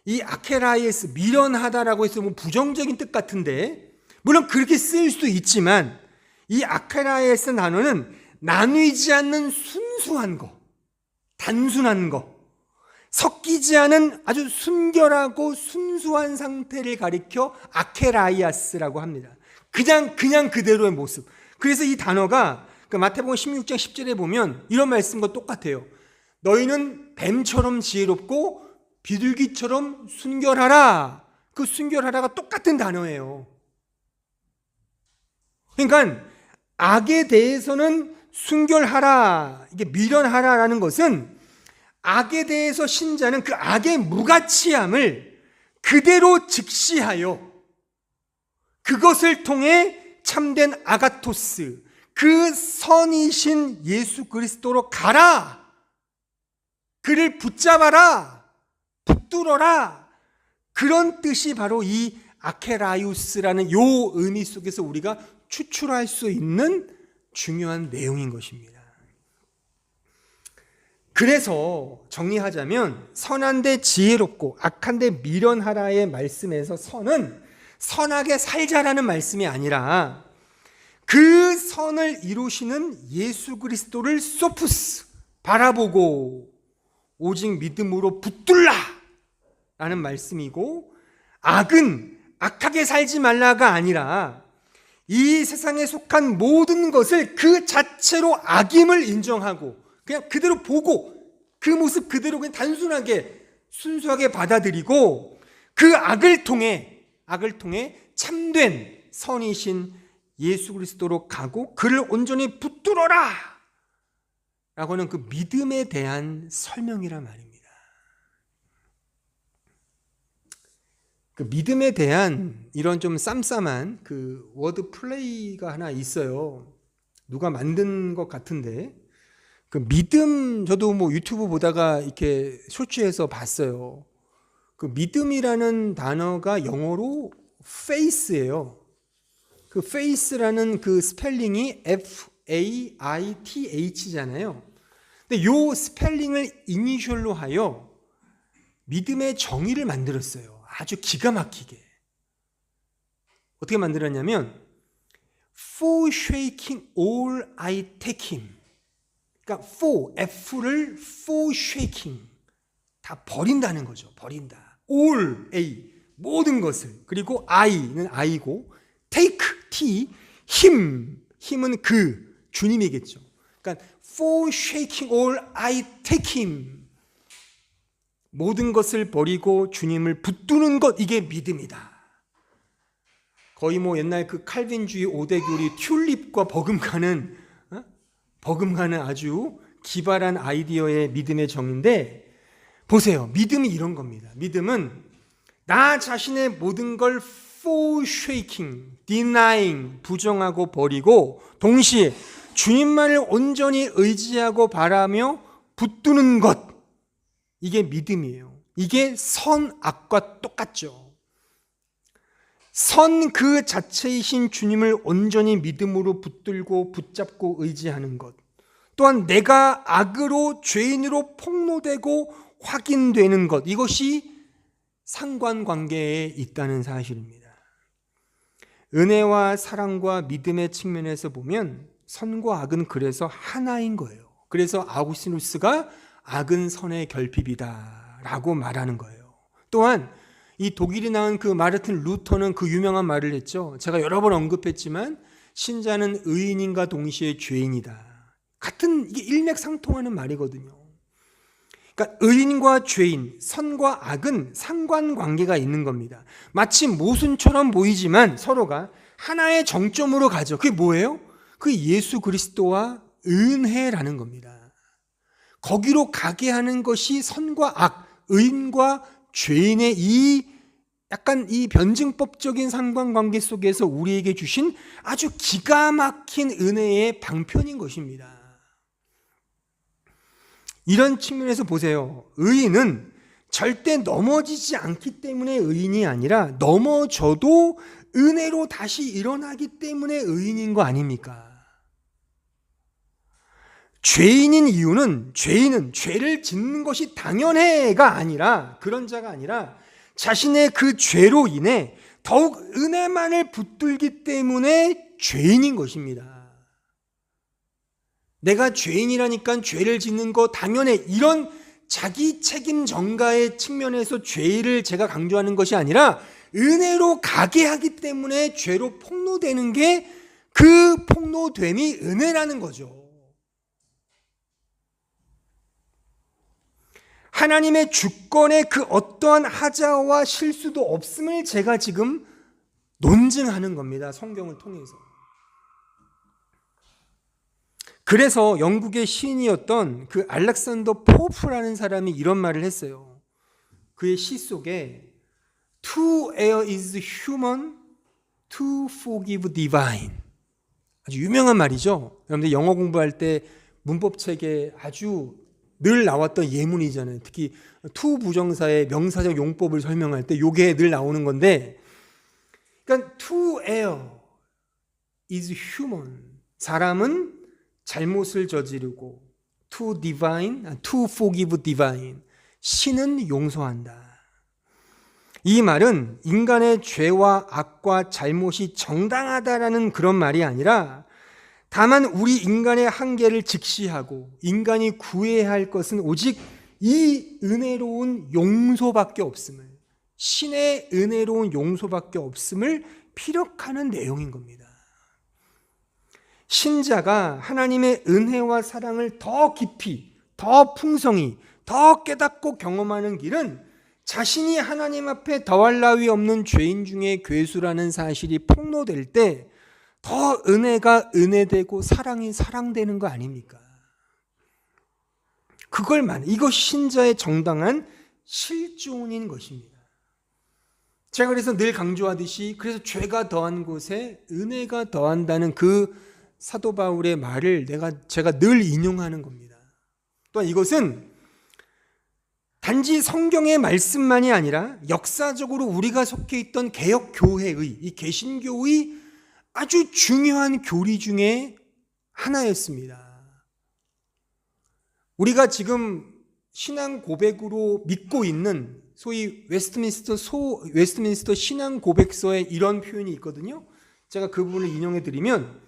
이 아케라이오스, 미련하다라고 해서 뭐 부정적인 뜻 같은데, 물론 그렇게 쓰일 수도 있지만 이 아케라이오스 단어는 나누지 않는 순수한 거, 단순한 거, 섞이지 않은 아주 순결하고 순수한 상태를 가리켜 아케라이아스라고 합니다. 그냥 그대로의 모습. 그래서 이 단어가 마태복음 16장 10절에 보면 이런 말씀과 똑같아요. 너희는 뱀처럼 지혜롭고 비둘기처럼 순결하라. 그 순결하라가 똑같은 단어예요. 그러니까 악에 대해서는 순결하라, 이게 미련하라라는 것은 악에 대해서 신자는 그 악의 무가치함을 그대로 직시하여 그것을 통해 참된 아가토스, 그 선이신 예수 그리스도로 가라, 그를 붙잡아라, 붙들어라, 그런 뜻이 바로 이 아케라이우스라는 요 의미 속에서 우리가 추출할 수 있는 중요한 내용인 것입니다. 그래서 정리하자면 선한데 지혜롭고 악한데 미련하라의 말씀에서 선은 선하게 살자라는 말씀이 아니라 그 선을 이루시는 예수 그리스도를 소푸스, 바라보고 오직 믿음으로 붙들라 라는 말씀이고, 악은 악하게 살지 말라가 아니라 이 세상에 속한 모든 것을 그 자체로 악임을 인정하고 그냥 그대로 보고 그 모습 그대로 그냥 단순하게 순수하게 받아들이고 그 악을 통해 참된 선이신 예수 그리스도로 가고 그를 온전히 붙들어라 라고는 그 믿음에 대한 설명이란 말입니다. 그 믿음에 대한 이런 좀 쌈쌈한 그 워드 플레이가 하나 있어요. 누가 만든 것 같은데, 그 믿음, 저도 뭐 유튜브 보다가 이렇게 쇼츠에서 봤어요. 그 믿음이라는 단어가 영어로 faith예요. 그 faith라는 그 스펠링이 faith잖아요. 근데 요 스펠링을 이니셜로 하여 믿음의 정의를 만들었어요. 아주 기가 막히게. 어떻게 만들었냐면 forshaking all I take him. 그러니까 F를 forshaking, 다 버린다는 거죠. 버린다. all, A, 모든 것을. 그리고 I는 I고 take, T, 힘은 그 주님이겠죠. 그러니까 forshaking all I take him, 모든 것을 버리고 주님을 붙드는 것, 이게 믿음이다. 거의 뭐 옛날 그 칼빈주의 5대 교리 튤립과 버금가는 아주 기발한 아이디어의 믿음의 정의인데, 보세요. 믿음이 이런 겁니다. 믿음은 나 자신의 모든 걸 forshaking, denying, 부정하고 버리고 동시에 주님만을 온전히 의지하고 바라며 붙드는 것, 이게 믿음이에요. 이게 선, 악과 똑같죠. 선 그 자체이신 주님을 온전히 믿음으로 붙들고 붙잡고 의지하는 것, 또한 내가 악으로 죄인으로 폭로되고 확인되는 것, 이것이 상관관계에 있다는 사실입니다. 은혜와 사랑과 믿음의 측면에서 보면 선과 악은 그래서 하나인 거예요. 그래서 아우구스티누스가 악은 선의 결핍이다 라고 말하는 거예요. 또한 이 독일이 낳은 그 마르틴 루터는 그 유명한 말을 했죠. 제가 여러 번 언급했지만 신자는 의인인과 동시에 죄인이다. 같은, 이게 일맥상통하는 말이거든요. 그러니까 의인과 죄인, 선과 악은 상관관계가 있는 겁니다. 마치 모순처럼 보이지만 서로가 하나의 정점으로 가죠. 그게 뭐예요? 그게 예수 그리스도와 은혜라는 겁니다. 거기로 가게 하는 것이 선과 악, 의인과 죄인의 이 약간 이 변증법적인 상관관계 속에서 우리에게 주신 아주 기가 막힌 은혜의 방편인 것입니다. 이런 측면에서 보세요. 의인은 절대 넘어지지 않기 때문에 의인이 아니라 넘어져도 은혜로 다시 일어나기 때문에 의인인 거 아닙니까? 죄인인 이유는 죄인은 죄를 짓는 것이 당연해가 아니라, 그런 자가 아니라 자신의 그 죄로 인해 더욱 은혜만을 붙들기 때문에 죄인인 것입니다. 내가 죄인이라니까 죄를 짓는 거 당연해, 이런 자기 책임 전가의 측면에서 죄를 제가 강조하는 것이 아니라 은혜로 가게 하기 때문에 죄로 폭로되는 게, 그 폭로됨이 은혜라는 거죠. 하나님의 주권에 그 어떠한 하자와 실수도 없음을 제가 지금 논증하는 겁니다. 성경을 통해서. 그래서 영국의 시인이었던 그 알렉산더 포프라는 사람이 이런 말을 했어요. 그의 시 속에 To err is human, to forgive divine. 아주 유명한 말이죠. 여러분들 영어 공부할 때 문법책에 아주 늘 나왔던 예문이잖아요. 특히 to 부정사의 명사적 용법을 설명할 때 이게 늘 나오는 건데, 그러니까 to err is human. 사람은 잘못을 저지르고 to forgive divine. 신은 용서한다. 이 말은 인간의 죄와 악과 잘못이 정당하다라는 그런 말이 아니라 다만 우리 인간의 한계를 직시하고 인간이 구해야 할 것은 오직 이 은혜로운 용서밖에 없음을, 신의 은혜로운 용서밖에 없음을 피력하는 내용인 겁니다. 신자가 하나님의 은혜와 사랑을 더 깊이, 더 풍성히, 더 깨닫고 경험하는 길은 자신이 하나님 앞에 더할 나위 없는 죄인 중에 괴수라는 사실이 폭로될 때 더 은혜가 은혜되고 사랑이 사랑되는 거 아닙니까? 이것이 신자의 정당한 실존인 것입니다. 제가 그래서 늘 강조하듯이, 그래서 죄가 더한 곳에 은혜가 더한다는 그 사도 바울의 말을 제가 늘 인용하는 겁니다. 또한 이것은 단지 성경의 말씀만이 아니라 역사적으로 우리가 속해 있던 개혁교회의, 이 개신교의 아주 중요한 교리 중에 하나였습니다. 우리가 지금 신앙 고백으로 믿고 있는 소위 웨스트민스터 신앙 고백서에 이런 표현이 있거든요. 제가 그 부분을 인용해 드리면,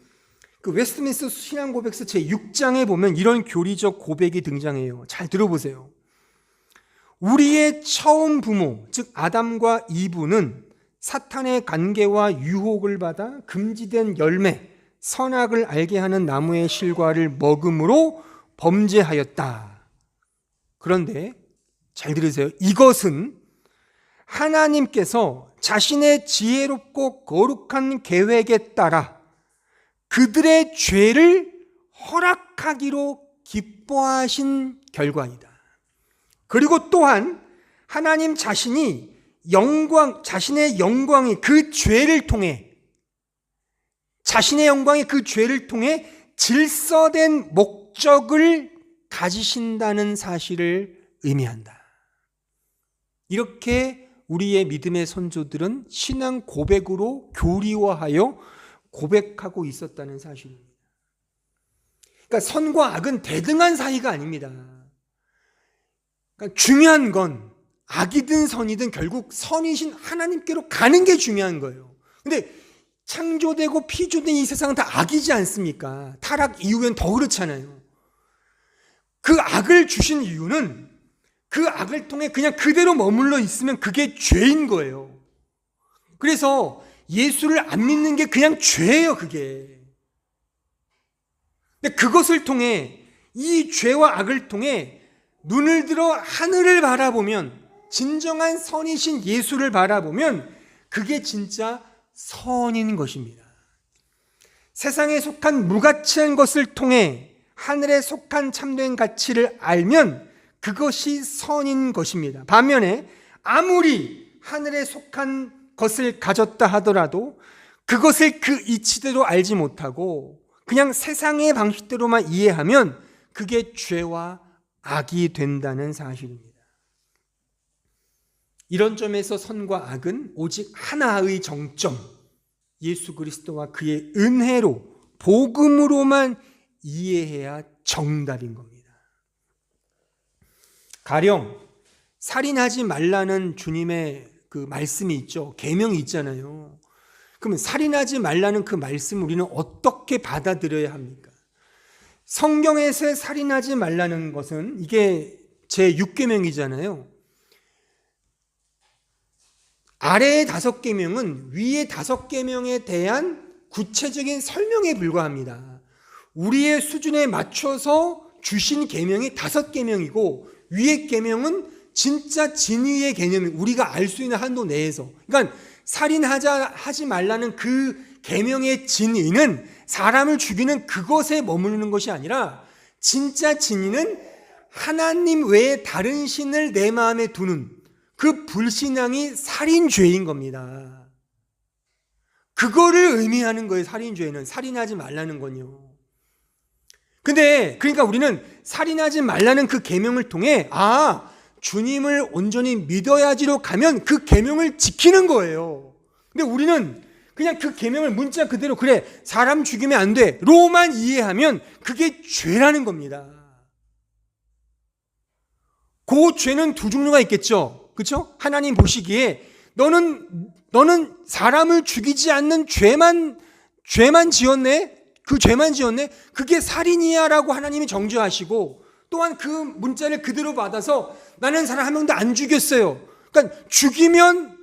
그 웨스트민스터 신앙 고백서 제6장에 보면 이런 교리적 고백이 등장해요. 잘 들어보세요. 우리의 처음 부모, 즉 아담과 이브는 사탄의 관계와 유혹을 받아 금지된 열매, 선악을 알게 하는 나무의 실과를 먹음으로 범죄하였다. 그런데 잘 들으세요. 이것은 하나님께서 자신의 지혜롭고 거룩한 계획에 따라 그들의 죄를 허락하기로 기뻐하신 결과이다. 그리고 또한 하나님 자신이 자신의 영광이 그 죄를 통해, 질서된 목적을 가지신다는 사실을 의미한다. 이렇게 우리의 믿음의 선조들은 신앙 고백으로 교리화하여 고백하고 있었다는 사실입니다. 그러니까 선과 악은 대등한 사이가 아닙니다. 그러니까 중요한 건 악이든 선이든 결국 선이신 하나님께로 가는 게 중요한 거예요. 근데 창조되고 피조된 이 세상은 다 악이지 않습니까? 타락 이후엔 더 그렇잖아요. 그 악을 주신 이유는 그 악을 통해 그냥 그대로 머물러 있으면 그게 죄인 거예요. 그래서 예수를 안 믿는 게 그냥 죄예요, 그게. 근데 그것을 통해, 이 죄와 악을 통해 눈을 들어 하늘을 바라보면, 진정한 선이신 예수를 바라보면 그게 진짜 선인 것입니다. 세상에 속한 무가치한 것을 통해 하늘에 속한 참된 가치를 알면 그것이 선인 것입니다. 반면에 아무리 하늘에 속한 것을 가졌다 하더라도 그것을 그 이치대로 알지 못하고 그냥 세상의 방식대로만 이해하면 그게 죄와 악이 된다는 사실입니다. 이런 점에서 선과 악은 오직 하나의 정점, 예수 그리스도와 그의 은혜로, 복음으로만 이해해야 정답인 겁니다. 가령 살인하지 말라는 주님의 그 말씀이 있죠. 계명이 있잖아요. 그러면 살인하지 말라는 그 말씀을 우리는 어떻게 받아들여야 합니까? 성경에서 살인하지 말라는 것은 이게 제6계명이잖아요. 아래의 5계명은 위의 5계명에 대한 구체적인 설명에 불과합니다. 우리의 수준에 맞춰서 주신 계명이 5계명이고 위의 계명은 진짜 진위의 개념이 우리가 알 수 있는 한도 내에서, 그러니까 살인하지 말라는 그 계명의 진의는 사람을 죽이는 그것에 머무르는 것이 아니라 진짜 진의는 하나님 외에 다른 신을 내 마음에 두는 그 불신앙이 살인죄인 겁니다. 그거를 의미하는 거예요. 살인죄는. 살인하지 말라는 건요. 근데 그러니까 우리는 살인하지 말라는 그 계명을 통해 주님을 온전히 믿어야지로 가면 그 계명을 지키는 거예요. 근데 우리는 그냥 그 계명을 문자 그대로 그래 사람 죽이면 안 돼 로만 이해하면 그게 죄라는 겁니다. 그 죄는 두 종류가 있겠죠. 그렇죠? 하나님 보시기에 너는 사람을 죽이지 않는 죄만 지었네? 그 죄만 지었네? 그게 살인이야 라고 하나님이 정죄하시고 또한 그 문자를 그대로 받아서 나는 사람 한 명도 안 죽였어요. 그러니까 죽이면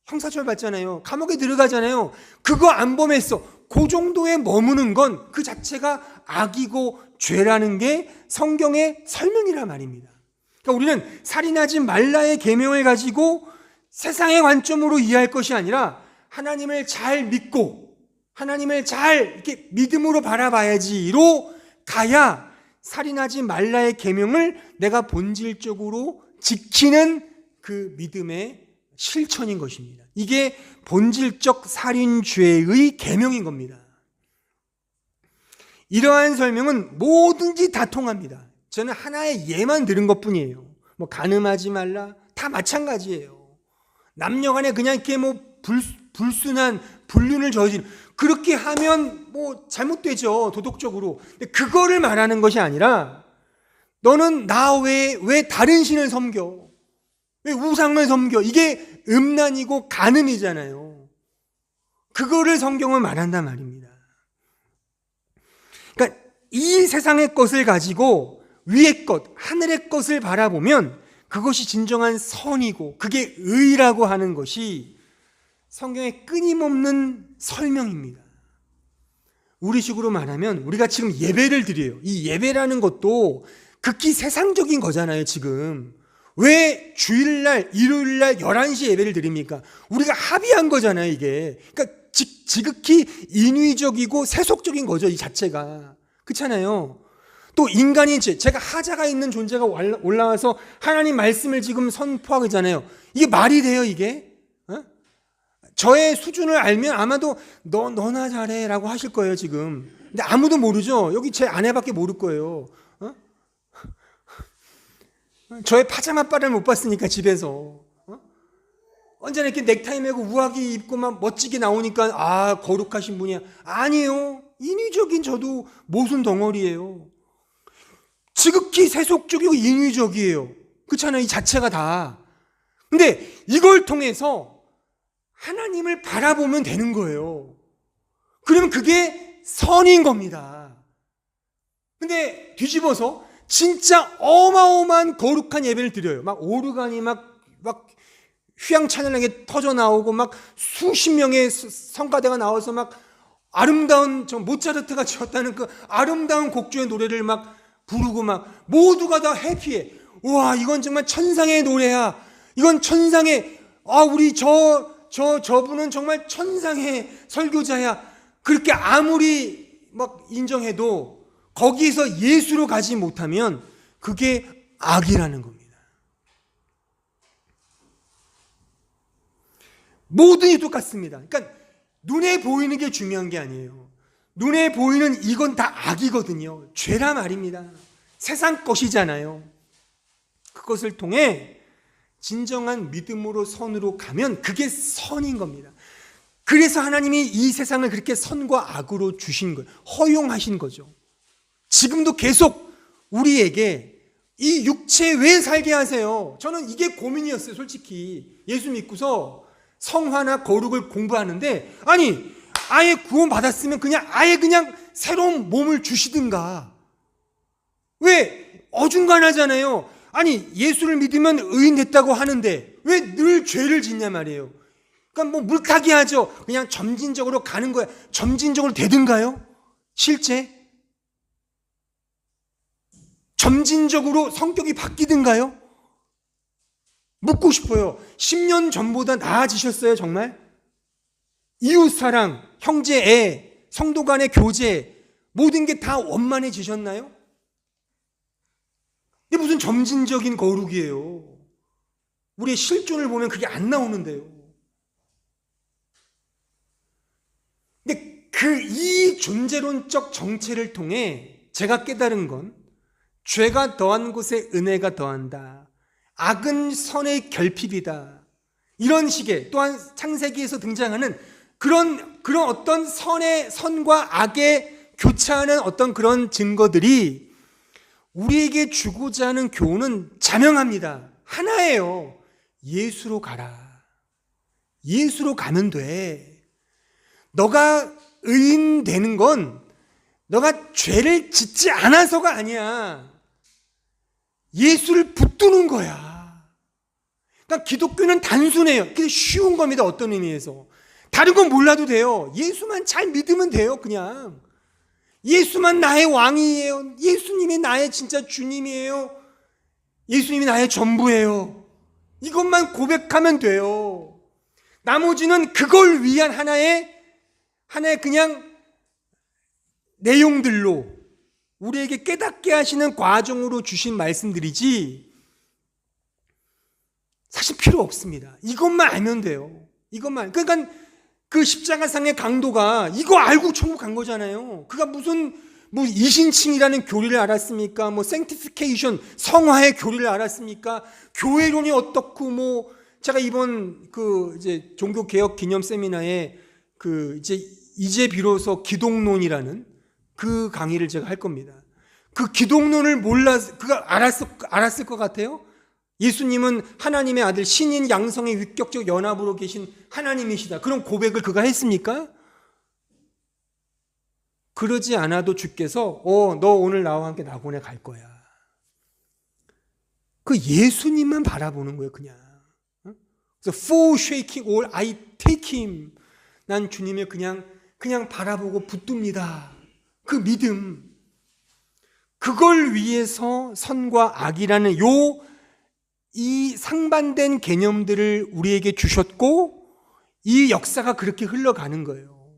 형사처벌 받잖아요. 감옥에 들어가잖아요. 그거 안 범했어. 그 정도에 머무는 건 그 자체가 악이고 죄라는 게 성경의 설명이란 말입니다. 그러니까 우리는 살인하지 말라의 계명을 가지고 세상의 관점으로 이해할 것이 아니라 하나님을 잘 믿고 하나님을 잘 이렇게 믿음으로 바라봐야지로 가야 살인하지 말라의 계명을 내가 본질적으로 지키는 그 믿음의 실천인 것입니다. 이게 본질적 살인죄의 계명인 겁니다. 이러한 설명은 뭐든지 다 통합니다. 저는 하나의 예만 들은 것뿐이에요. 뭐 간음하지 말라 다 마찬가지예요. 남녀간에 그냥 이렇게 불순한 불륜을 저지르는 그렇게 하면 잘못되죠. 도덕적으로. 근데 그거를 말하는 것이 아니라 너는 나 외에 왜 다른 신을 섬겨? 왜 우상을 섬겨? 이게 음란이고 간음이잖아요. 그거를 성경은 말한단 말입니다. 그러니까 이 세상의 것을 가지고 위의 것, 하늘의 것을 바라보면 그것이 진정한 선이고 그게 의라고 하는 것이 성경의 끊임없는 설명입니다. 우리식으로 말하면 우리가 지금 예배를 드려요. 이 예배라는 것도 극히 세상적인 거잖아요. 지금 왜 주일날 일요일날 11시에 예배를 드립니까? 우리가 합의한 거잖아요. 이게 그러니까 지극히 인위적이고 세속적인 거죠. 이 자체가 그렇잖아요. 또 인간이 제가 하자가 있는 존재가 올라와서 하나님 말씀을 지금 선포하잖아요. 이게 말이 돼요 이게? 저의 수준을 알면 아마도 너나 잘해 라고 하실 거예요 지금. 근데 아무도 모르죠. 여기 제 아내밖에 모를 거예요. 저의 파자마 빨을 못 봤으니까 집에서 언제나 이렇게 넥타이 매고 우아하게 입고 막 멋지게 나오니까 거룩하신 분이야. 아니에요. 인위적인 저도 모순 덩어리예요. 지극히 세속적이고 인위적이에요. 그렇잖아요. 이 자체가 다. 근데 이걸 통해서 하나님을 바라보면 되는 거예요. 그러면 그게 선인 겁니다. 근데 뒤집어서 진짜 어마어마한 거룩한 예배를 드려요. 막 오르간이 막 휘황찬란하게 터져 나오고 막 수십 명의 성가대가 나와서 막 아름다운 모차르트가 지었다는 그 아름다운 곡조의 노래를 막 부르고 막 모두가 다 해피해. 우와 이건 정말 천상의 노래야. 이건 천상의 우리 저분은 정말 천상의 설교자야. 그렇게 아무리 막 인정해도 거기서 예수로 가지 못하면 그게 악이라는 겁니다. 모든이 똑같습니다. 그러니까 눈에 보이는 게 중요한 게 아니에요. 눈에 보이는 이건 다 악이거든요. 죄라 말입니다. 세상 것이잖아요. 그것을 통해 진정한 믿음으로 선으로 가면 그게 선인 겁니다. 그래서 하나님이 이 세상을 그렇게 선과 악으로 주신 거예요. 허용하신 거죠. 지금도 계속 우리에게 이 육체 왜 살게 하세요? 저는 이게 고민이었어요. 솔직히 예수 믿고서 성화나 거룩을 공부하는데 아예 구원 받았으면 아예 그냥 새로운 몸을 주시든가. 왜 어중간하잖아요. 예수를 믿으면 의인 됐다고 하는데 왜 늘 죄를 짓냐 말이에요. 그러니까 물타기 하죠. 그냥 점진적으로 가는 거야. 점진적으로 되든가요? 실제? 점진적으로 성격이 바뀌든가요? 묻고 싶어요. 10년 전보다 나아지셨어요, 정말? 이웃사랑, 형제애, 성도 간의 교제, 모든 게 다 원만해지셨나요? 이게 무슨 점진적인 거룩이에요. 우리의 실존을 보면 그게 안 나오는데요. 근데 이 존재론적 정체를 통해 제가 깨달은 건 죄가 더한 곳에 은혜가 더한다. 악은 선의 결핍이다. 이런 식의 또한 창세기에서 등장하는 그런 어떤 선과 악의 교차하는 어떤 그런 증거들이 우리에게 주고자 하는 교훈은 자명합니다. 하나예요. 예수로 가라. 예수로 가면 돼. 너가 의인 되는 건 너가 죄를 짓지 않아서가 아니야. 예수를 붙드는 거야. 그러니까 기독교는 단순해요. 근데 쉬운 겁니다. 어떤 의미에서. 다른 건 몰라도 돼요. 예수만 잘 믿으면 돼요. 그냥. 예수만 나의 왕이에요. 예수님이 나의 진짜 주님이에요. 예수님이 나의 전부예요. 이것만 고백하면 돼요. 나머지는 그걸 위한 하나의 그냥 내용들로 우리에게 깨닫게 하시는 과정으로 주신 말씀들이지 사실 필요 없습니다. 이것만 알면 돼요. 이것만. 그러니까 그 십자가상의 강도가 이거 알고 천국 간 거잖아요. 그가 무슨 이신칭이라는 교리를 알았습니까? sanctification, 성화의 교리를 알았습니까? 교회론이 어떻고 제가 이번 이제 종교 개혁 기념 세미나에 이제 비로소 기독론이라는 그 강의를 제가 할 겁니다. 그 기독론을 그가 알았을 것 같아요? 예수님은 하나님의 아들, 신인 양성의 위격적 연합으로 계신 하나님이시다. 그런 고백을 그가 했습니까? 그러지 않아도 주께서 너 오늘 나와 함께 낙원에 갈 거야. 그 예수님만 바라보는 거예요, 그냥. 그래서 for shaking all I take him. 난 주님을 그냥 바라보고 붙듭니다. 그 믿음. 그걸 위해서 선과 악이라는 이 상반된 개념들을 우리에게 주셨고 이 역사가 그렇게 흘러가는 거예요.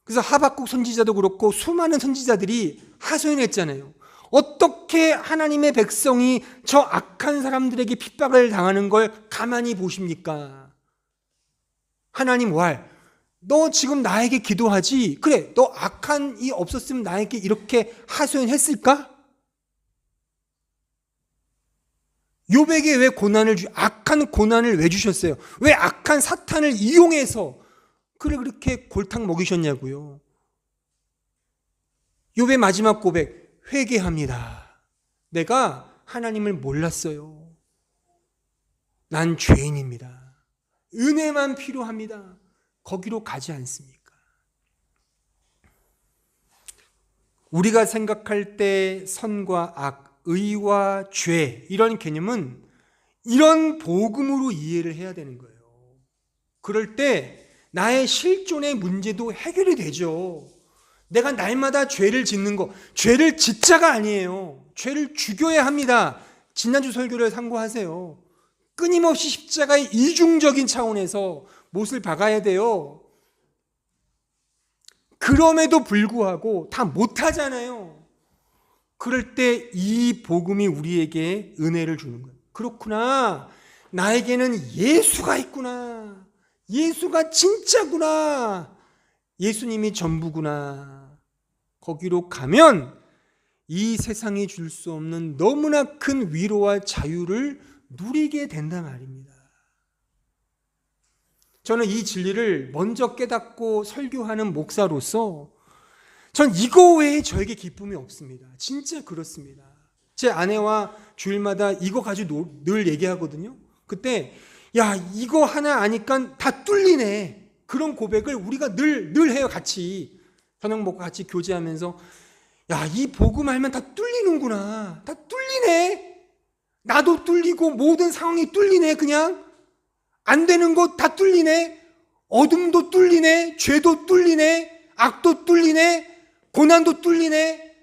그래서 하박국 선지자도 그렇고 수많은 선지자들이 하소연했잖아요. 어떻게 하나님의 백성이 저 악한 사람들에게 핍박을 당하는 걸 가만히 보십니까? 하나님 너 지금 나에게 기도하지? 그래, 너 악한 이 없었으면 나에게 이렇게 하소연했을까? 욥에게 왜 악한 고난을 왜 주셨어요? 왜 악한 사탄을 이용해서 그렇게 골탕 먹이셨냐고요. 욥의 마지막 고백, 회개합니다. 내가 하나님을 몰랐어요. 난 죄인입니다. 은혜만 필요합니다. 거기로 가지 않습니까? 우리가 생각할 때 선과 악, 의와 죄 이런 개념은 이런 복음으로 이해를 해야 되는 거예요. 그럴 때 나의 실존의 문제도 해결이 되죠. 내가 날마다 죄를 짓는 거, 죄를 짓자가 아니에요. 죄를 죽여야 합니다. 지난주 설교를 참고하세요. 끊임없이 십자가의 이중적인 차원에서 못을 박아야 돼요. 그럼에도 불구하고 다 못하잖아요. 그럴 때 이 복음이 우리에게 은혜를 주는 거예요. 그렇구나. 나에게는 예수가 있구나. 예수가 진짜구나. 예수님이 전부구나. 거기로 가면 이 세상이 줄 수 없는 너무나 큰 위로와 자유를 누리게 된단 말입니다. 저는 이 진리를 먼저 깨닫고 설교하는 목사로서 전 이거 외에 저에게 기쁨이 없습니다. 진짜 그렇습니다. 제 아내와 주일마다 이거 가지고 늘 얘기하거든요. 그때 이거 하나 아니까 다 뚫리네. 그런 고백을 우리가 늘 해요. 같이 저녁 먹고 같이 교제하면서 이 복음 알면 다 뚫리는구나. 다 뚫리네. 나도 뚫리고 모든 상황이 뚫리네. 그냥 안 되는 거 다 뚫리네. 어둠도 뚫리네. 죄도 뚫리네. 악도 뚫리네. 고난도 뚫리네.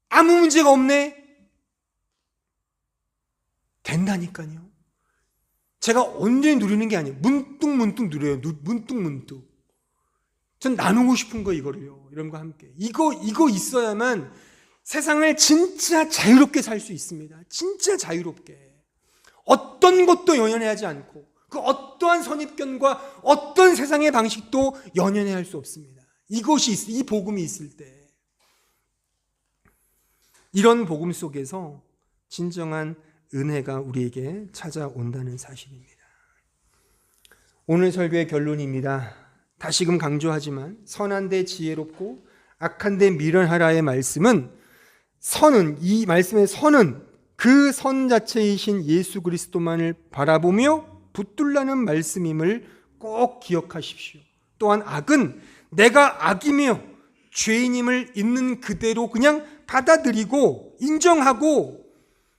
아무 문제가 없네. 된다니까요. 제가 언제 누리는 게 아니에요. 문득 누려요. 문득. 전 나누고 싶은 거 이거를요. 여러분과 함께. 이거 있어야만 세상을 진짜 자유롭게 살 수 있습니다. 진짜 자유롭게. 어떤 것도 연연해하지 않고 그 어떠한 선입견과 어떤 세상의 방식도 연연해할 수 없습니다. 이 복음이 있을 때 이런 복음 속에서 진정한 은혜가 우리에게 찾아온다는 사실입니다. 오늘 설교의 결론입니다. 다시금 강조하지만 선한데 지혜롭고 악한데 미련하라의 말씀은 이 말씀의 선은 그 선 자체이신 예수 그리스도만을 바라보며 붙들라는 말씀임을 꼭 기억하십시오. 또한 악은 내가 악이며 죄인임을 있는 그대로 그냥 받아들이고 인정하고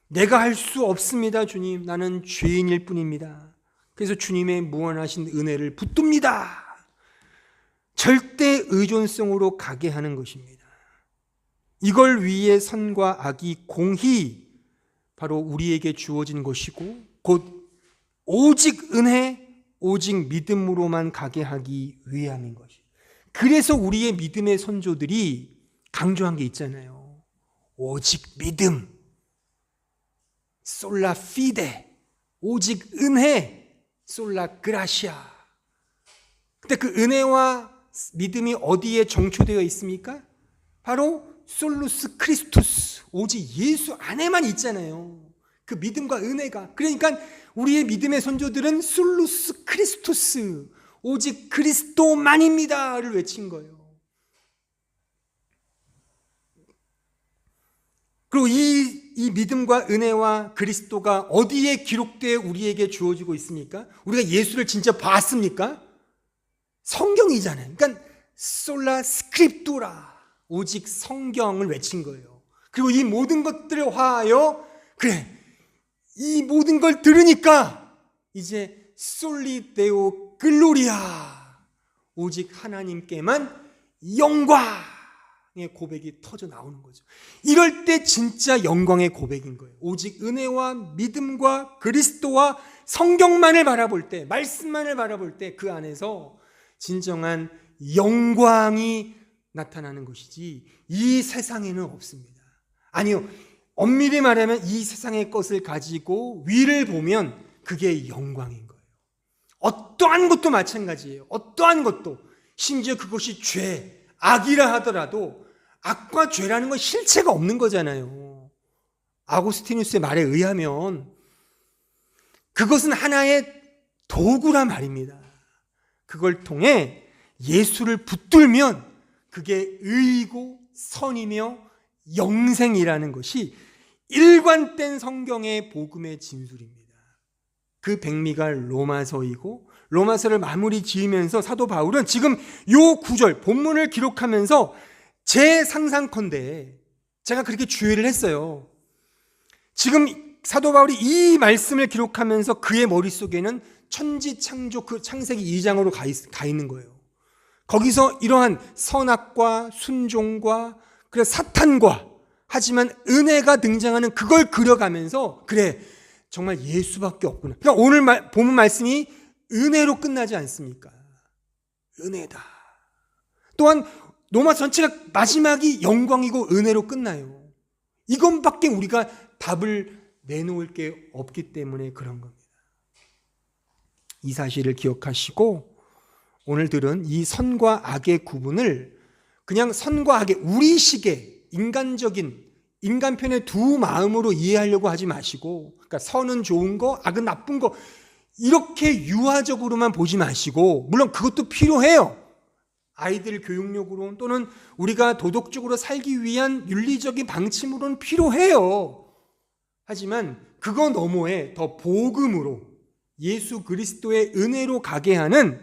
내가 할 수 없습니다. 주님, 나는 죄인일 뿐입니다. 그래서 주님의 무한하신 은혜를 붙듭니다. 절대 의존성으로 가게 하는 것입니다. 이걸 위해 선과 악이 공히 바로 우리에게 주어진 것이고 곧 오직 은혜, 오직 믿음으로만 가게 하기 위함인 것입니다. 그래서 우리의 믿음의 선조들이 강조한 게 있잖아요. 오직 믿음, 솔라 피데, 오직 은혜, 솔라 그라시아. 근데 그 은혜와 믿음이 어디에 정초되어 있습니까? 바로 솔루스 크리스투스, 오직 예수 안에만 있잖아요. 그 믿음과 은혜가. 그러니까 우리의 믿음의 선조들은 솔루스 크리스투스, 오직 그리스도만입니다를 외친 거예요. 그리고 이 믿음과 은혜와 그리스도가 어디에 기록되어 우리에게 주어지고 있습니까? 우리가 예수를 진짜 봤습니까? 성경이잖아요. 그러니까 솔라 스크립투라, 오직 성경을 외친 거예요. 그리고 이 모든 것들을 화하여 그래, 이 모든 걸 들으니까 이제 솔리 데오 글로리아, 오직 하나님께만 영광의 고백이 터져 나오는 거죠. 이럴 때 진짜 영광의 고백인 거예요. 오직 은혜와 믿음과 그리스도와 성경만을 바라볼 때, 말씀만을 바라볼 때 그 안에서 진정한 영광이 나타나는 것이지 이 세상에는 없습니다. 아니요, 엄밀히 말하면 이 세상의 것을 가지고 위를 보면 그게 영광인 거예요. 어떠한 것도 마찬가지예요. 어떠한 것도, 심지어 그것이 죄, 악이라 하더라도 악과 죄라는 건 실체가 없는 거잖아요. 아고스티누스의 말에 의하면 그것은 하나의 도구란 말입니다. 그걸 통해 예수를 붙들면 그게 의이고 선이며 영생이라는 것이 일관된 성경의 복음의 진술입니다. 그 백미가 로마서이고 로마서를 마무리 지으면서 사도 바울은 지금 요 구절 본문을 기록하면서 제 상상컨대 제가 그렇게 주의를 했어요. 지금 사도 바울이 이 말씀을 기록하면서 그의 머릿속에는 천지창조 그 창세기 2장으로 가 있는 거예요. 거기서 이러한 선악과 순종과 그래서 사탄과 하지만 은혜가 등장하는 그걸 그려가면서 그래, 정말 예수밖에 없구나. 그러니까 오늘 본문 말씀이 은혜로 끝나지 않습니까? 은혜다. 또한 로마 전체가 마지막이 영광이고 은혜로 끝나요. 이것밖에 우리가 답을 내놓을 게 없기 때문에 그런 겁니다. 이 사실을 기억하시고 오늘 들은 이 선과 악의 구분을 그냥 선과 악의 우리식의 인간적인 인간편의 두 마음으로 이해하려고 하지 마시고, 그러니까 선은 좋은 거, 악은 나쁜 거 이렇게 유화적으로만 보지 마시고, 물론 그것도 필요해요. 아이들 교육력으로 또는 우리가 도덕적으로 살기 위한 윤리적인 방침으로는 필요해요. 하지만 그거 너머에 더 복음으로 예수 그리스도의 은혜로 가게 하는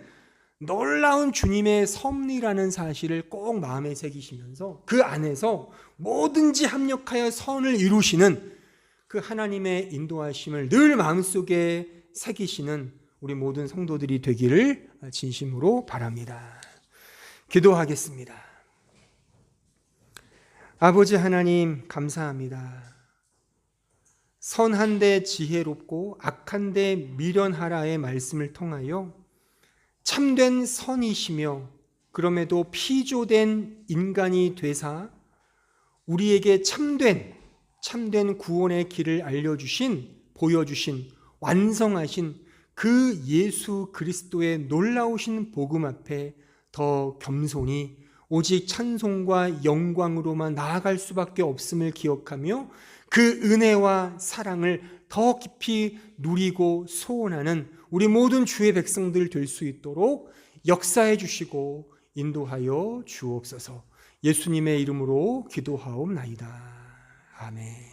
놀라운 주님의 섭리라는 사실을 꼭 마음에 새기시면서 그 안에서 뭐든지 합력하여 선을 이루시는 그 하나님의 인도하심을 늘 마음속에 새기시는 우리 모든 성도들이 되기를 진심으로 바랍니다. 기도하겠습니다. 아버지 하나님 감사합니다. 선한데 지혜롭고 악한데 미련하라의 말씀을 통하여 참된 선이시며 그럼에도 피조된 인간이 되사 우리에게 참된 구원의 길을 보여주신 완성하신 그 예수 그리스도의 놀라우신 복음 앞에 더 겸손히 오직 찬송과 영광으로만 나아갈 수밖에 없음을 기억하며 그 은혜와 사랑을 더 깊이 누리고 소원하는 우리 모든 주의 백성들 될 수 있도록 역사해 주시고 인도하여 주옵소서. 예수님의 이름으로 기도하옵나이다. 아멘.